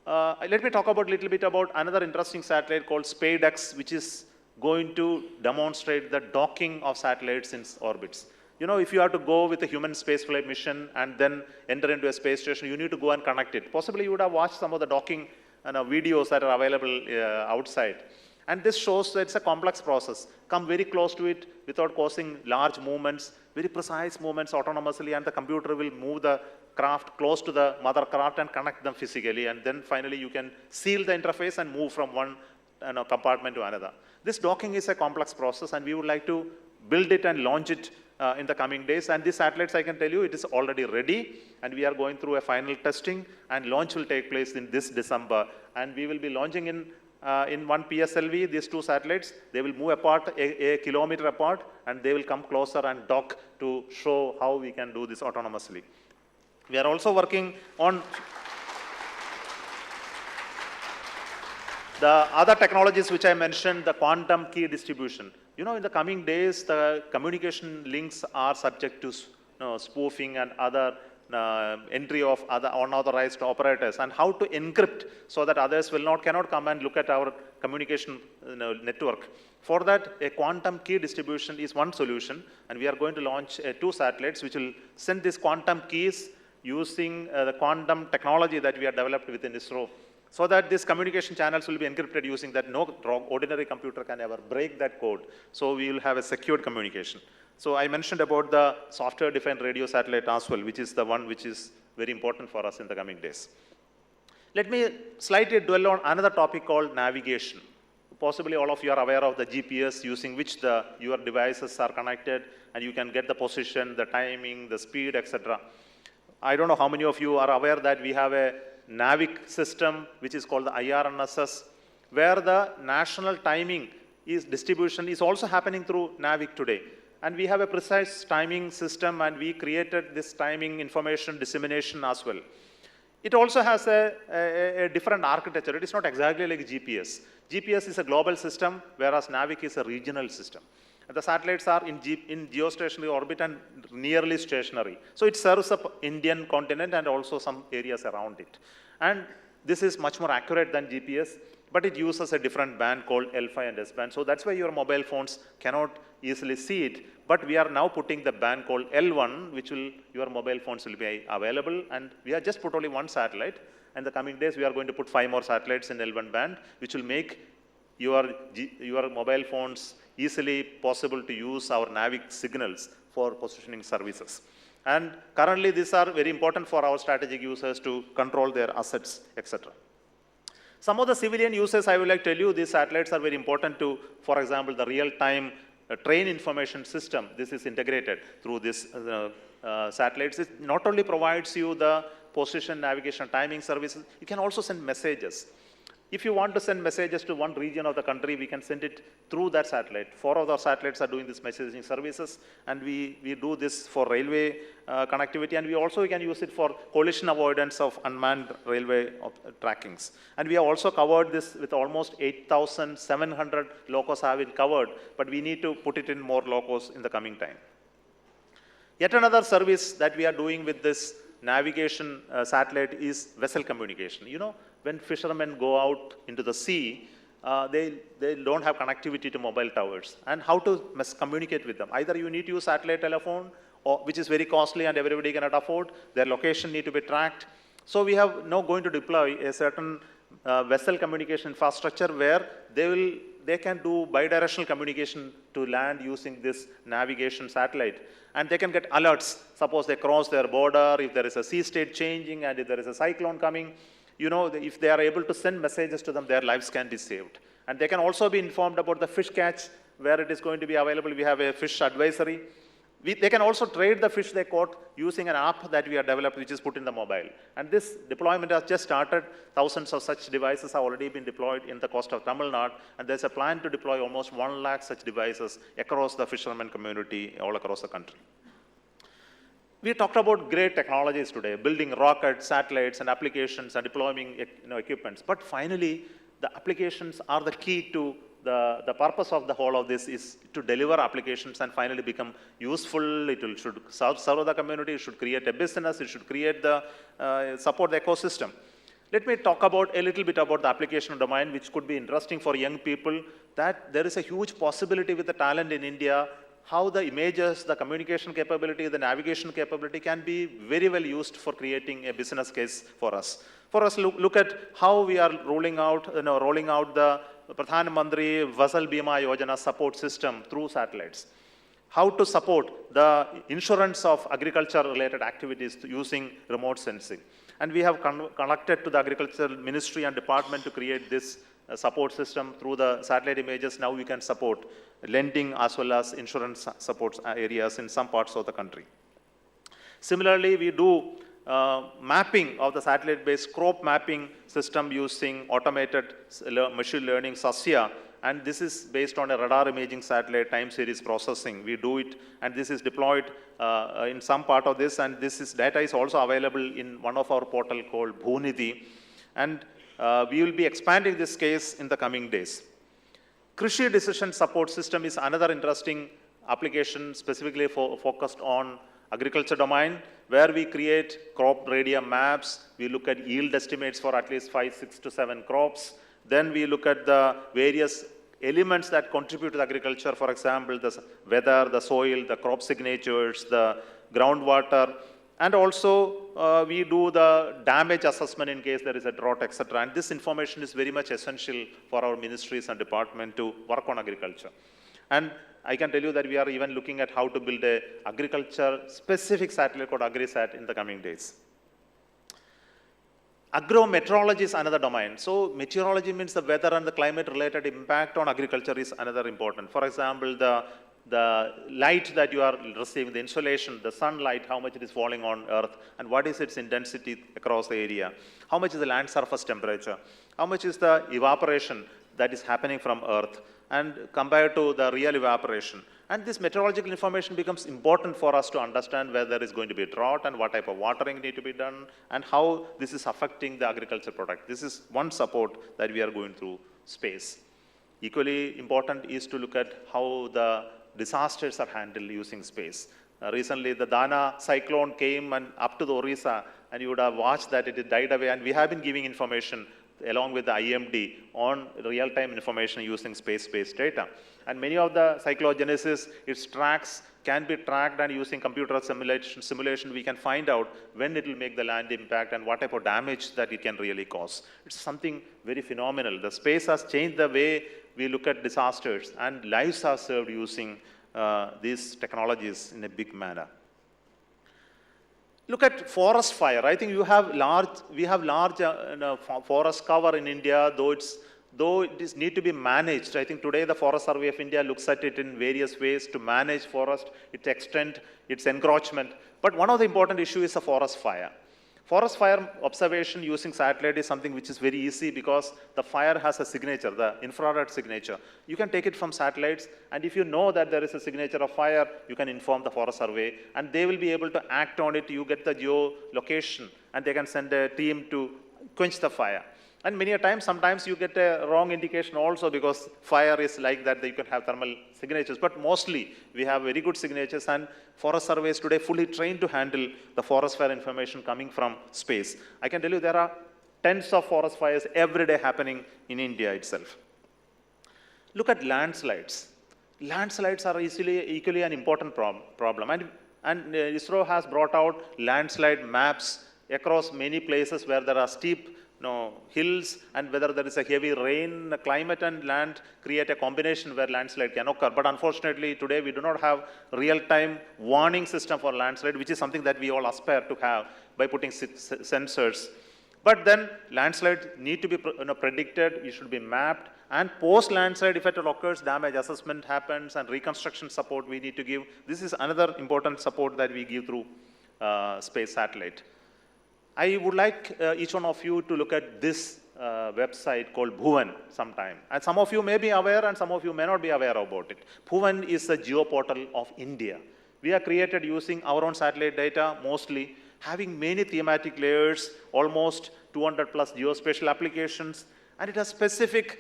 let me talk about a little bit about another interesting satellite called SpadeX, which is going to demonstrate the docking of satellites in orbits. You know, if you have to go with a human spaceflight mission and then enter into a space station, you need to go and connect it. Possibly you would have watched some of the docking videos that are available outside. And this shows that it's a complex process. Come very close to it without causing large movements, very precise movements autonomously, and the computer will move the craft close to the mother craft and connect them physically. And then finally you can seal the interface and move from one compartment to another. This docking is a complex process, and we would like to build it and launch it in the coming days. And these satellites, I can tell you, it is already ready, and we are going through a final testing, and launch will take place in this December. And we will be launching in one PSLV, these two satellites. They will move apart, a kilometer apart, and they will come closer and dock to show how we can do this autonomously. We are also working on the other technologies which I mentioned, the quantum key distribution. You know, in the coming days, the communication links are subject to spoofing and other entry of other unauthorized operators, and how to encrypt so that others cannot come and look at our communication network. For that, a quantum key distribution is one solution, and we are going to launch 2 satellites which will send these quantum keys using the quantum technology that we have developed within ISRO, so that these communication channels will be encrypted using that. No ordinary computer can ever break that code. So we will have a secured communication. So I mentioned about the software-defined radio satellite as well, which is the one which is very important for us in the coming days. Let me slightly dwell on another topic called navigation. Possibly all of you are aware of the GPS using which your devices are connected, and you can get the position, the timing, the speed, etc. I don't know how many of you are aware that we have a NAVIC system which is called the IRNSS, where the national timing distribution is also happening through NAVIC today. And we have a precise timing system, and we created this timing information dissemination as well. It also has a different architecture. It is not exactly like GPS. GPS is a global system, whereas NAVIC is a regional system. And the satellites are in geostationary orbit and nearly stationary. So it serves the Indian continent and also some areas around it. And this is much more accurate than GPS, but it uses a different band called L5 and S band. So that's why your mobile phones cannot easily see it. But we are now putting the band called L1, which your mobile phones will be available. And we have just put only 1 satellite. In the coming days, we are going to put 5 more satellites in L1 band, which will make your mobile phones easily possible to use our NAVIC signals for positioning services. And currently, these are very important for our strategic users to control their assets, etc. Some of the civilian uses, I would like to tell you, these satellites are very important to, for example, the real-time train information system. This is integrated through this satellites. It not only provides you the position, navigation, timing services, you can also send messages. If you want to send messages to one region of the country, we can send it through that satellite. 4 of our satellites are doing this messaging services, and we do this for railway connectivity, and we also can use it for collision avoidance of unmanned railway trackings. And we have also covered this with almost 8,700 locos have been covered, but we need to put it in more locos in the coming time. Yet another service that we are doing with this navigation satellite is vessel communication. You know, when fishermen go out into the sea, they don't have connectivity to mobile towers. And how to communicate with them? Either you need to use satellite telephone, which is very costly and everybody cannot afford. Their location need to be tracked. So we have now going to deploy a certain vessel communication infrastructure where they can do bidirectional communication to land using this navigation satellite. And they can get alerts. Suppose they cross their border, if there is a sea state changing, and if there is a cyclone coming, you know, if they are able to send messages to them, their lives can be saved. And they can also be informed about the fish catch, where it is going to be available. We have a fish advisory. They can also trade the fish they caught using an app that we have developed, which is put in the mobile. And this deployment has just started. Thousands of such devices have already been deployed in the coast of Tamil Nadu. And there's a plan to deploy almost 1 lakh such devices across the fishermen community all across the country. We talked about great technologies today, building rockets, satellites, and applications, and deploying equipments. But finally, the applications are the key to the purpose of the whole of this is to deliver applications and finally become useful. It should serve the community. It should create a business. It should create support the ecosystem. Let me talk about a little bit about the application domain, which could be interesting for young people, that there is a huge possibility with the talent in India how the images, the communication capability, the navigation capability can be very well used for creating a business case for us. For us, look at how we are rolling out the Pradhan Mantri Fasal Bima Yojana support system through satellites. How to support the insurance of agriculture-related activities using remote sensing. And we have connected to the Agriculture Ministry and Department to create this support system through the satellite images. Now we can support lending as well as insurance support areas in some parts of the country. Similarly, we do mapping of the satellite-based crop mapping system using automated machine learning SASYA, and this is based on a radar imaging satellite time series processing. We do it, and this is deployed in some part of this, and data is also available in one of our portal called Bhunidhi, and we will be expanding this case in the coming days. Krishi Decision Support System is another interesting application specifically focused on agriculture domain, where we create crop radius maps. We look at yield estimates for at least 5, 6 to 7 crops. Then we look at the various elements that contribute to agriculture, for example, the weather, the soil, the crop signatures, the groundwater, and also we do the damage assessment in case there is a drought, etc. And this information is very much essential for our ministries and department to work on agriculture. And I can tell you that we are even looking at how to build a agriculture-specific satellite called AgriSat in the coming days. Agrometeorology is another domain. So meteorology means the weather and the climate-related impact on agriculture is another important. For example, the light that you are receiving, the insolation, the sunlight, how much it is falling on Earth, and what is its intensity across the area. How much is the land surface temperature? How much is the evaporation that is happening from Earth, and compared to the real evaporation. And this meteorological information becomes important for us to understand whether there is going to be a drought and what type of watering need to be done and how this is affecting the agriculture product. This is one support that we are going through space. Equally important is to look at how the disasters are handled using space. Recently, the Dana cyclone came and up to the Odisha, and you would have watched that it died away, and we have been giving information along with the IMD on real-time information using space-based data. And many of the cyclogenesis, its tracks can be tracked, and using computer simulation, we can find out when it will make the land impact and what type of damage that it can really cause. It's something very phenomenal. The space has changed the way we look at disasters, and lives are served using these technologies in a big manner. Look at forest fire. I think we have large forest cover in India, though it need to be managed. I think today the Forest Survey of India looks at it in various ways to manage forest, its extent, its encroachment. But one of the important issues is the forest fire. Forest fire observation using satellite is something which is very easy because the fire has a signature, the infrared signature. You can take it from satellites, and if you know that there is a signature of fire, you can inform the Forest Survey, and they will be able to act on it. You get the geolocation, and they can send a team to quench the fire. And many a times, sometimes you get a wrong indication also because fire is like that you can have thermal signatures. But mostly, we have very good signatures, and forest surveys today fully trained to handle the forest fire information coming from space. I can tell you there are tens of forest fires every day happening in India itself. Look at landslides. Landslides are equally an important problem. And ISRO has brought out landslide maps across many places where there are steep hills, and whether there is a heavy rain, climate and land create a combination where landslide can occur. But unfortunately, today we do not have real-time warning system for landslide, which is something that we all aspire to have by putting sensors. But then landslides need to be predicted, it should be mapped, and post-landslide, if it occurs, damage assessment happens, and reconstruction support we need to give. This is another important support that we give through space satellite. I would like each one of you to look at this website called Bhuvan sometime. And some of you may be aware and some of you may not be aware about it. Bhuvan is the geoportal of India. We are created using our own satellite data mostly, having many thematic layers, almost 200 plus geospatial applications, and it has specific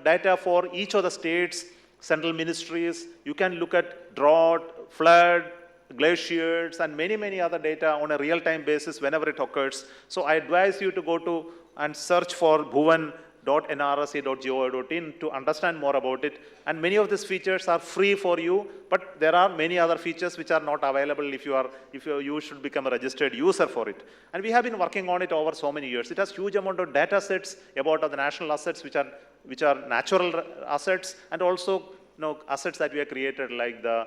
data for each of the states, central ministries. You can look at drought, flood, glaciers, and many other data on a real-time basis whenever it occurs. So I advise you to go to and search for bhuvan.gov .nrse.gov.in to understand more about it. And many of these features are free for you, but there are many other features which are not available if you should become a registered user for it. And we have been working on it over so many years. It has huge amount of data sets about the national assets which are natural assets, and also assets that we have created like the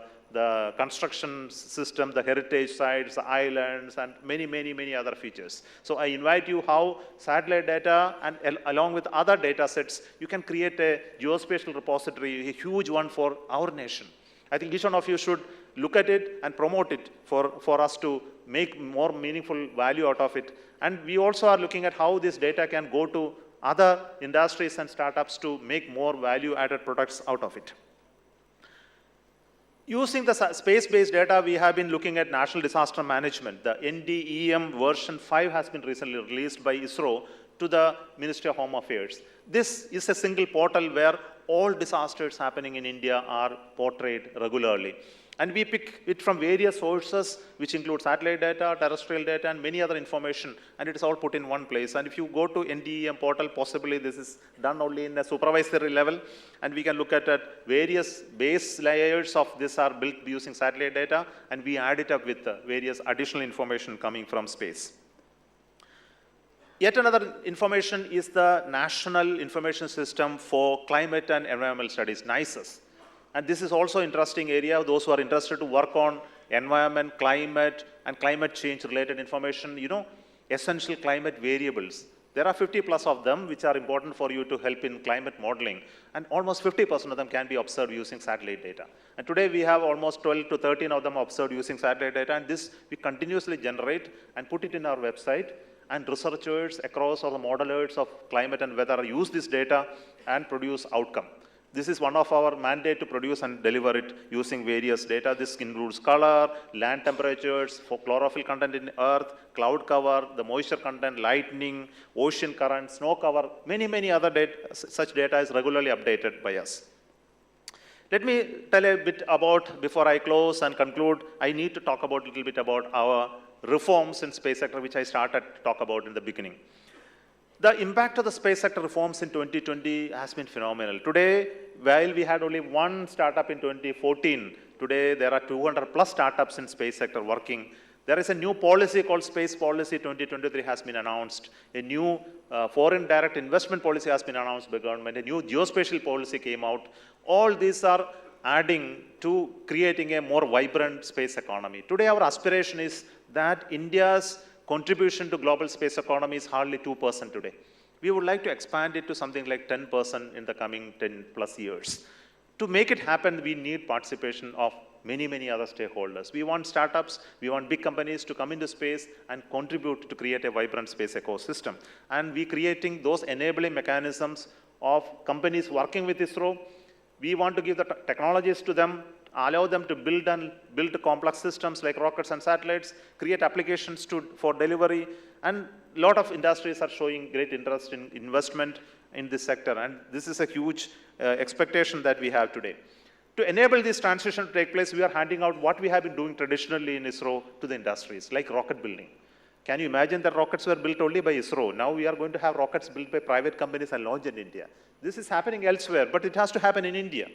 construction system, the heritage sites, the islands, and many other features. So I invite you how satellite data and along with other data sets, you can create a geospatial repository, a huge one for our nation. I think each one of you should look at it and promote it for us to make more meaningful value out of it. And we also are looking at how this data can go to other industries and startups to make more value-added products out of it. Using the space-based data, we have been looking at national disaster management. The NDEM version 5 has been recently released by ISRO to the Ministry of Home Affairs. This is a single portal where all disasters happening in India are portrayed regularly. And we pick it from various sources, which include satellite data, terrestrial data, and many other information, and it is all put in one place. And if you go to NDEM portal, possibly this is done only in a supervisory level, and we can look at various base layers of this are built using satellite data, and we add it up with various additional information coming from space. Yet another information is the National Information System for Climate and Environmental Studies, NICES. And this is also an interesting area. Those who are interested to work on environment, climate, and climate change related information, essential climate variables. There are 50 plus of them which are important for you to help in climate modeling. And almost 50% of them can be observed using satellite data. And today we have almost 12 to 13 of them observed using satellite data. And this we continuously generate and put it in our website. And researchers across all the modelers of climate and weather use this data and produce outcome. This is one of our mandate to produce and deliver it using various data. This includes color, land temperatures, for chlorophyll content in earth, cloud cover, the moisture content, lightning, ocean current, snow cover, many other data. Such data is regularly updated by us. Let me tell a bit about, before I close and conclude, I need to talk about a little bit about our reforms in space sector, which I started to talk about in the beginning. The impact of the space sector reforms in 2020 has been phenomenal. Today, while we had only one startup in 2014, today there are 200 plus startups in space sector working. There is a new policy called Space Policy 2023 has been announced. A new foreign direct investment policy has been announced by government. A new geospatial policy came out. All these are adding to creating a more vibrant space economy. Today, our aspiration is that India's contribution to global space economy is hardly 2% today. We would like to expand it to something like 10% in the coming 10 plus years. To make it happen, we need participation of many other stakeholders. We want startups, we want big companies to come into space and contribute to create a vibrant space ecosystem. And we creating those enabling mechanisms of companies working with ISRO. We want to give the technologies to them, allow them to build complex systems like rockets and satellites, create applications for delivery, and a lot of industries are showing great interest in investment in this sector, and this is a huge expectation that we have today. To enable this transition to take place, we are handing out what we have been doing traditionally in ISRO to the industries, like rocket building. Can you imagine that rockets were built only by ISRO? Now we are going to have rockets built by private companies and launched in India. This is happening elsewhere, but it has to happen in India.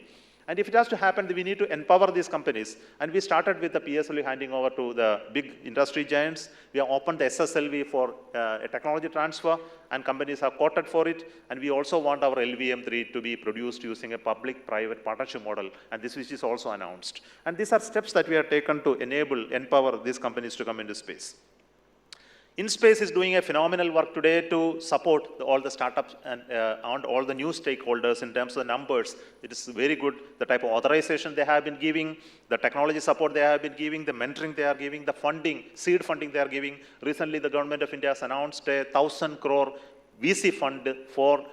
And if it has to happen, we need to empower these companies. And we started with the PSLV handing over to the big industry giants. We have opened the SSLV for a technology transfer, and companies have quoted for it. And we also want our LVM3 to be produced using a public-private partnership model, and this which is also announced. And these are steps that we have taken to empower these companies to come into space. InSpace is doing a phenomenal work today to support all the startups and all the new stakeholders in terms of the numbers. It is very good, the type of authorization they have been giving, the technology support they have been giving, the mentoring they are giving, the funding, seed funding they are giving. Recently, the government of India has announced a 1,000 crore VC fund for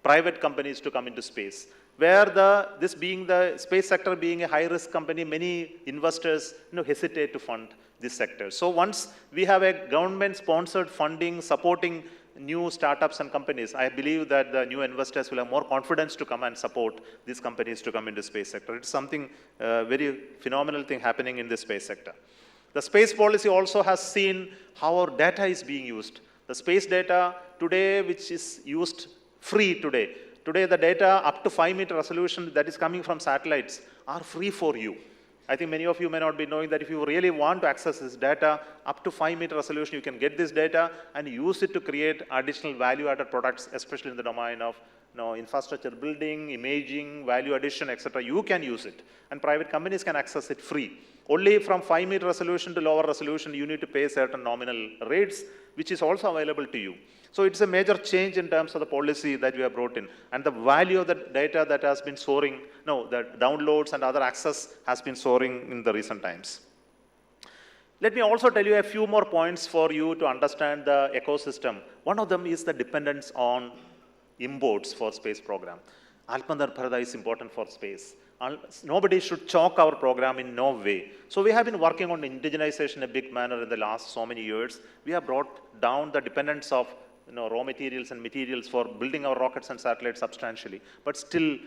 private companies to come into space, where this being the space sector being a high-risk company, many investors hesitate to fund this sector. So once we have a government-sponsored funding supporting new startups and companies, I believe that the new investors will have more confidence to come and support these companies to come into space sector. It's something very phenomenal thing happening in the space sector. The space policy also has seen how our data is being used. The space data today, which is used free today. Today, the data up to 5-meter resolution that is coming from satellites are free for you. I think many of you may not be knowing that if you really want to access this data, up to 5-meter resolution, you can get this data and use it to create additional value-added products, especially in the domain of infrastructure building, imaging, value addition, etc. You can use it, and private companies can access it free. Only from 5-meter resolution to lower resolution, you need to pay certain nominal rates, which is also available to you. So it's a major change in terms of the policy that we have brought in. And the value of the data that has been soaring, the downloads and other access has been soaring in the recent times. Let me also tell you a few more points for you to understand the ecosystem. One of them is the dependence on imports for space program. Atmanirbharta is important for space. Nobody should choke our program in no way. So we have been working on indigenization in a big manner in the last so many years. We have brought down the dependence of raw materials and materials for building our rockets and satellites substantially, but still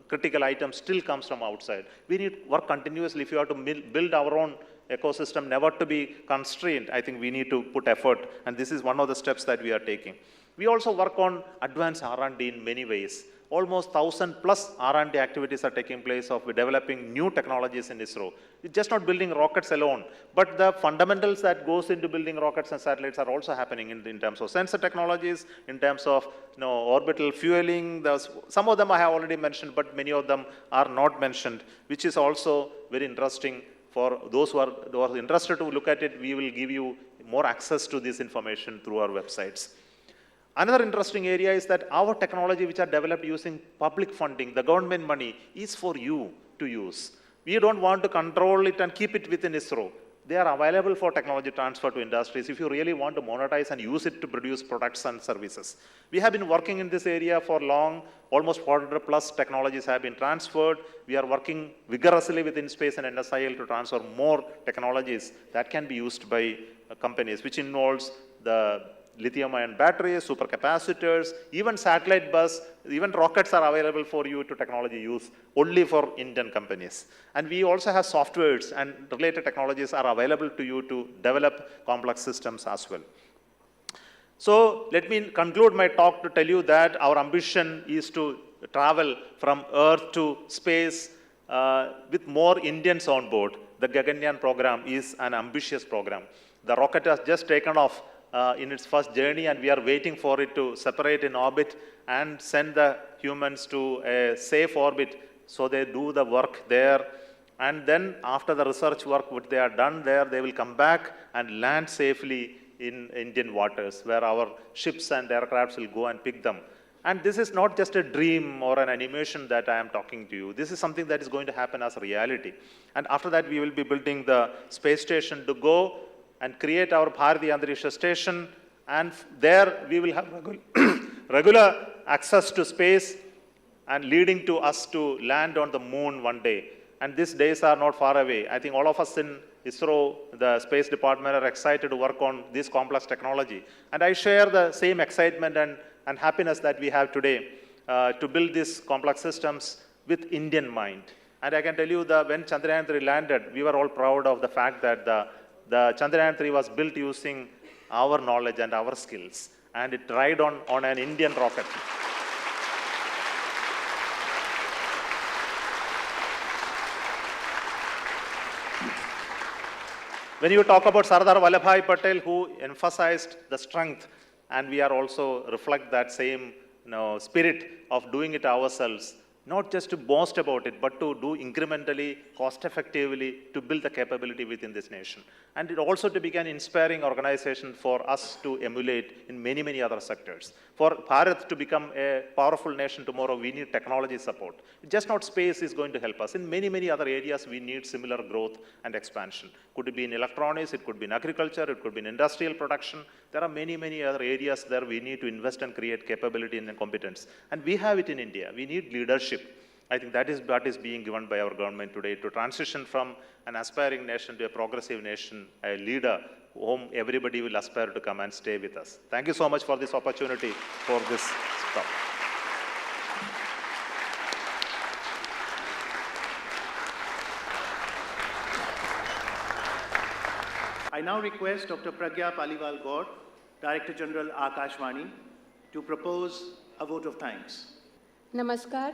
critical items still comes from outside. We need to work continuously. If you have to build our own ecosystem, never to be constrained, I think we need to put effort, and this is one of the steps that we are taking. We also work on advanced R&D in many ways. Almost 1,000+ R&D activities are taking place of developing new technologies in ISRO. It's just not building rockets alone, but the fundamentals that goes into building rockets and satellites are also happening in terms of sensor technologies, in terms of orbital fueling. Some of them I have already mentioned, but many of them are not mentioned, which is also very interesting. For those who are interested to look at it, we will give you more access to this information through our websites. Another interesting area is that our technology, which are developed using public funding, the government money, is for you to use. We don't want to control it and keep it within ISRO. They are available for technology transfer to industries if you really want to monetize and use it to produce products and services. We have been working in this area for long. Almost 400+ technologies have been transferred. We are working vigorously within space and NSIL to transfer more technologies that can be used by companies, which involves the lithium-ion batteries, supercapacitors, even satellite bus, even rockets are available for you to technology use only for Indian companies. And we also have softwares and related technologies are available to you to develop complex systems as well. So let me conclude my talk to tell you that our ambition is to travel from Earth to space with more Indians on board. The Gaganyaan program is an ambitious program. The rocket has just taken off in its first journey, and we are waiting for it to separate in orbit and send the humans to a safe orbit so they do the work there. And then after the research work which they are done there, they will come back and land safely in Indian waters, where our ships and aircrafts will go and pick them. And this is not just a dream or an animation that I am talking to you. This is something that is going to happen as a reality. And after that, we will be building the space station to go and create our Bharati Antarisha Station, and there we will have regular access to space and leading to us to land on the moon one day. And these days are not far away. I think all of us in ISRO, the Space Department, are excited to work on this complex technology. And I share the same excitement and happiness that we have today to build these complex systems with Indian mind. And I can tell you that when Chandrayaan-3 landed, we were all proud of the fact that the Chandrayaan-3 was built using our knowledge and our skills, and it tried on an Indian rocket. When you talk about Sardar Patel, who emphasized the strength, and we are also reflect that same spirit of doing it ourselves, not just to boast about it, but to do incrementally, cost-effectively, to build the capability within this nation. And it also to become an inspiring organization for us to emulate in many, many other sectors. For Bharat to become a powerful nation tomorrow, we need technology support. Just not space is going to help us. In many, many other areas, we need similar growth and expansion. Could it be in electronics, it could be in agriculture, it could be in industrial production. There are many, many other areas there we need to invest and create capability and competence. And we have it in India. We need leadership. I think that is what is being given by our government today to transition from an aspiring nation to a progressive nation, a leader whom everybody will aspire to come and stay with us. Thank you so much for this opportunity for this talk. I now request Dr. Pragya Paliwal Gaur, Director General Akashvani, to propose a vote of thanks. Namaskar.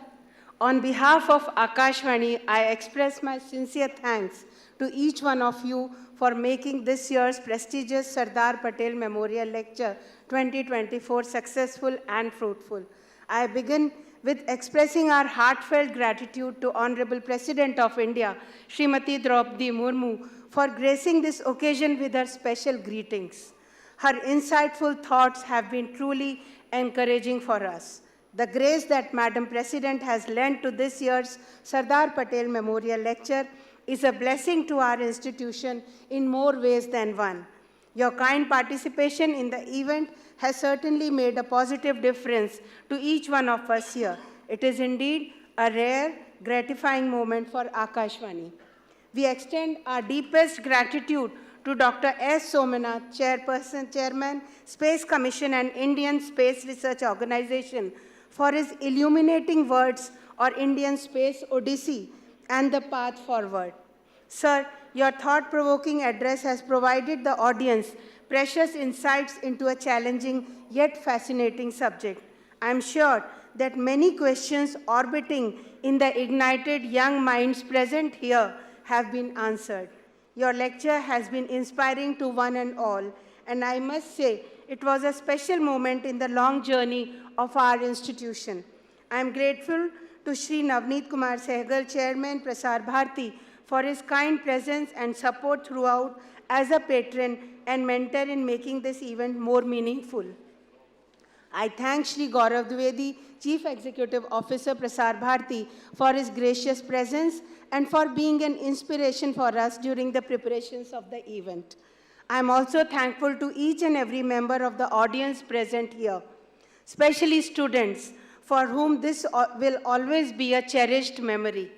On behalf of Akashvani, I express my sincere thanks to each one of you for making this year's prestigious Sardar Patel Memorial Lecture 2024 successful and fruitful. I begin with expressing our heartfelt gratitude to Honorable President of India, Srimati Draupadi Murmu, for gracing this occasion with her special greetings. Her insightful thoughts have been truly encouraging for us. The grace that Madam President has lent to this year's Sardar Patel Memorial Lecture is a blessing to our institution in more ways than one. Your kind participation in the event has certainly made a positive difference to each one of us here. It is indeed a rare, gratifying moment for Akashvani. We extend our deepest gratitude to Dr. S. Somanath, Chairman, Space Commission and Indian Space Research Organization, for his illuminating words on Indian Space Odyssey and the path forward. Sir, your thought-provoking address has provided the audience precious insights into a challenging yet fascinating subject. I am sure that many questions orbiting in the ignited young minds present here have been answered. Your lecture has been inspiring to one and all, and I must say it was a special moment in the long journey of our institution. I am grateful to Shri Navneet Kumar Sehgal, Chairman, Prasar Bharati, for his kind presence and support throughout as a patron and mentor in making this event more meaningful. I thank Shri Gaurav Dwivedi, Chief Executive Officer, Prasar Bharati, for his gracious presence and for being an inspiration for us during the preparations of the event. I am also thankful to each and every member of the audience present here, especially students, for whom this will always be a cherished memory.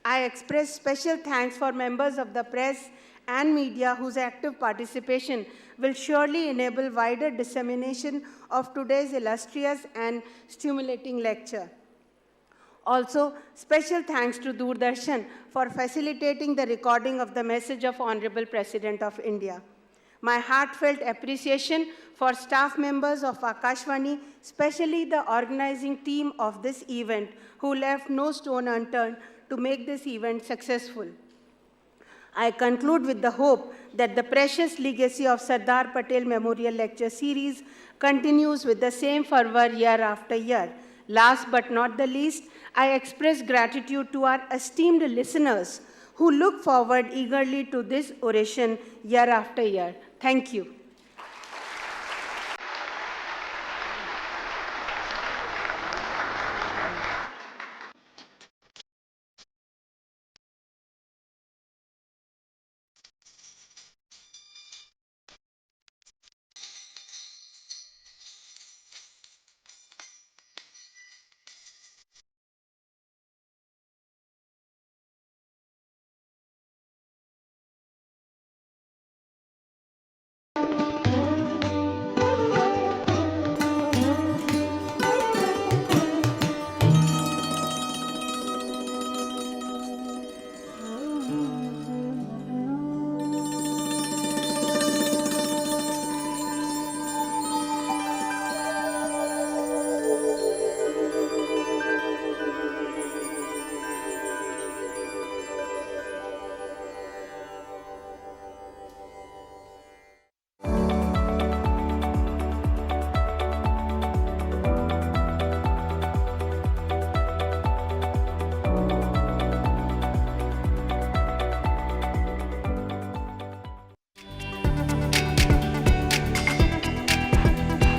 I express special thanks for members of the press and media whose active participation will surely enable wider dissemination of today's illustrious and stimulating lecture. Also, special thanks to Doordarshan for facilitating the recording of the message of Honorable President of India. My heartfelt appreciation for staff members of Akashvani, especially the organizing team of this event, who left no stone unturned to make this event successful. I conclude with the hope that the precious legacy of Sardar Patel Memorial Lecture Series continues with the same fervor year after year. Last but not the least, I express gratitude to our esteemed listeners who look forward eagerly to this oration year after year. Thank you.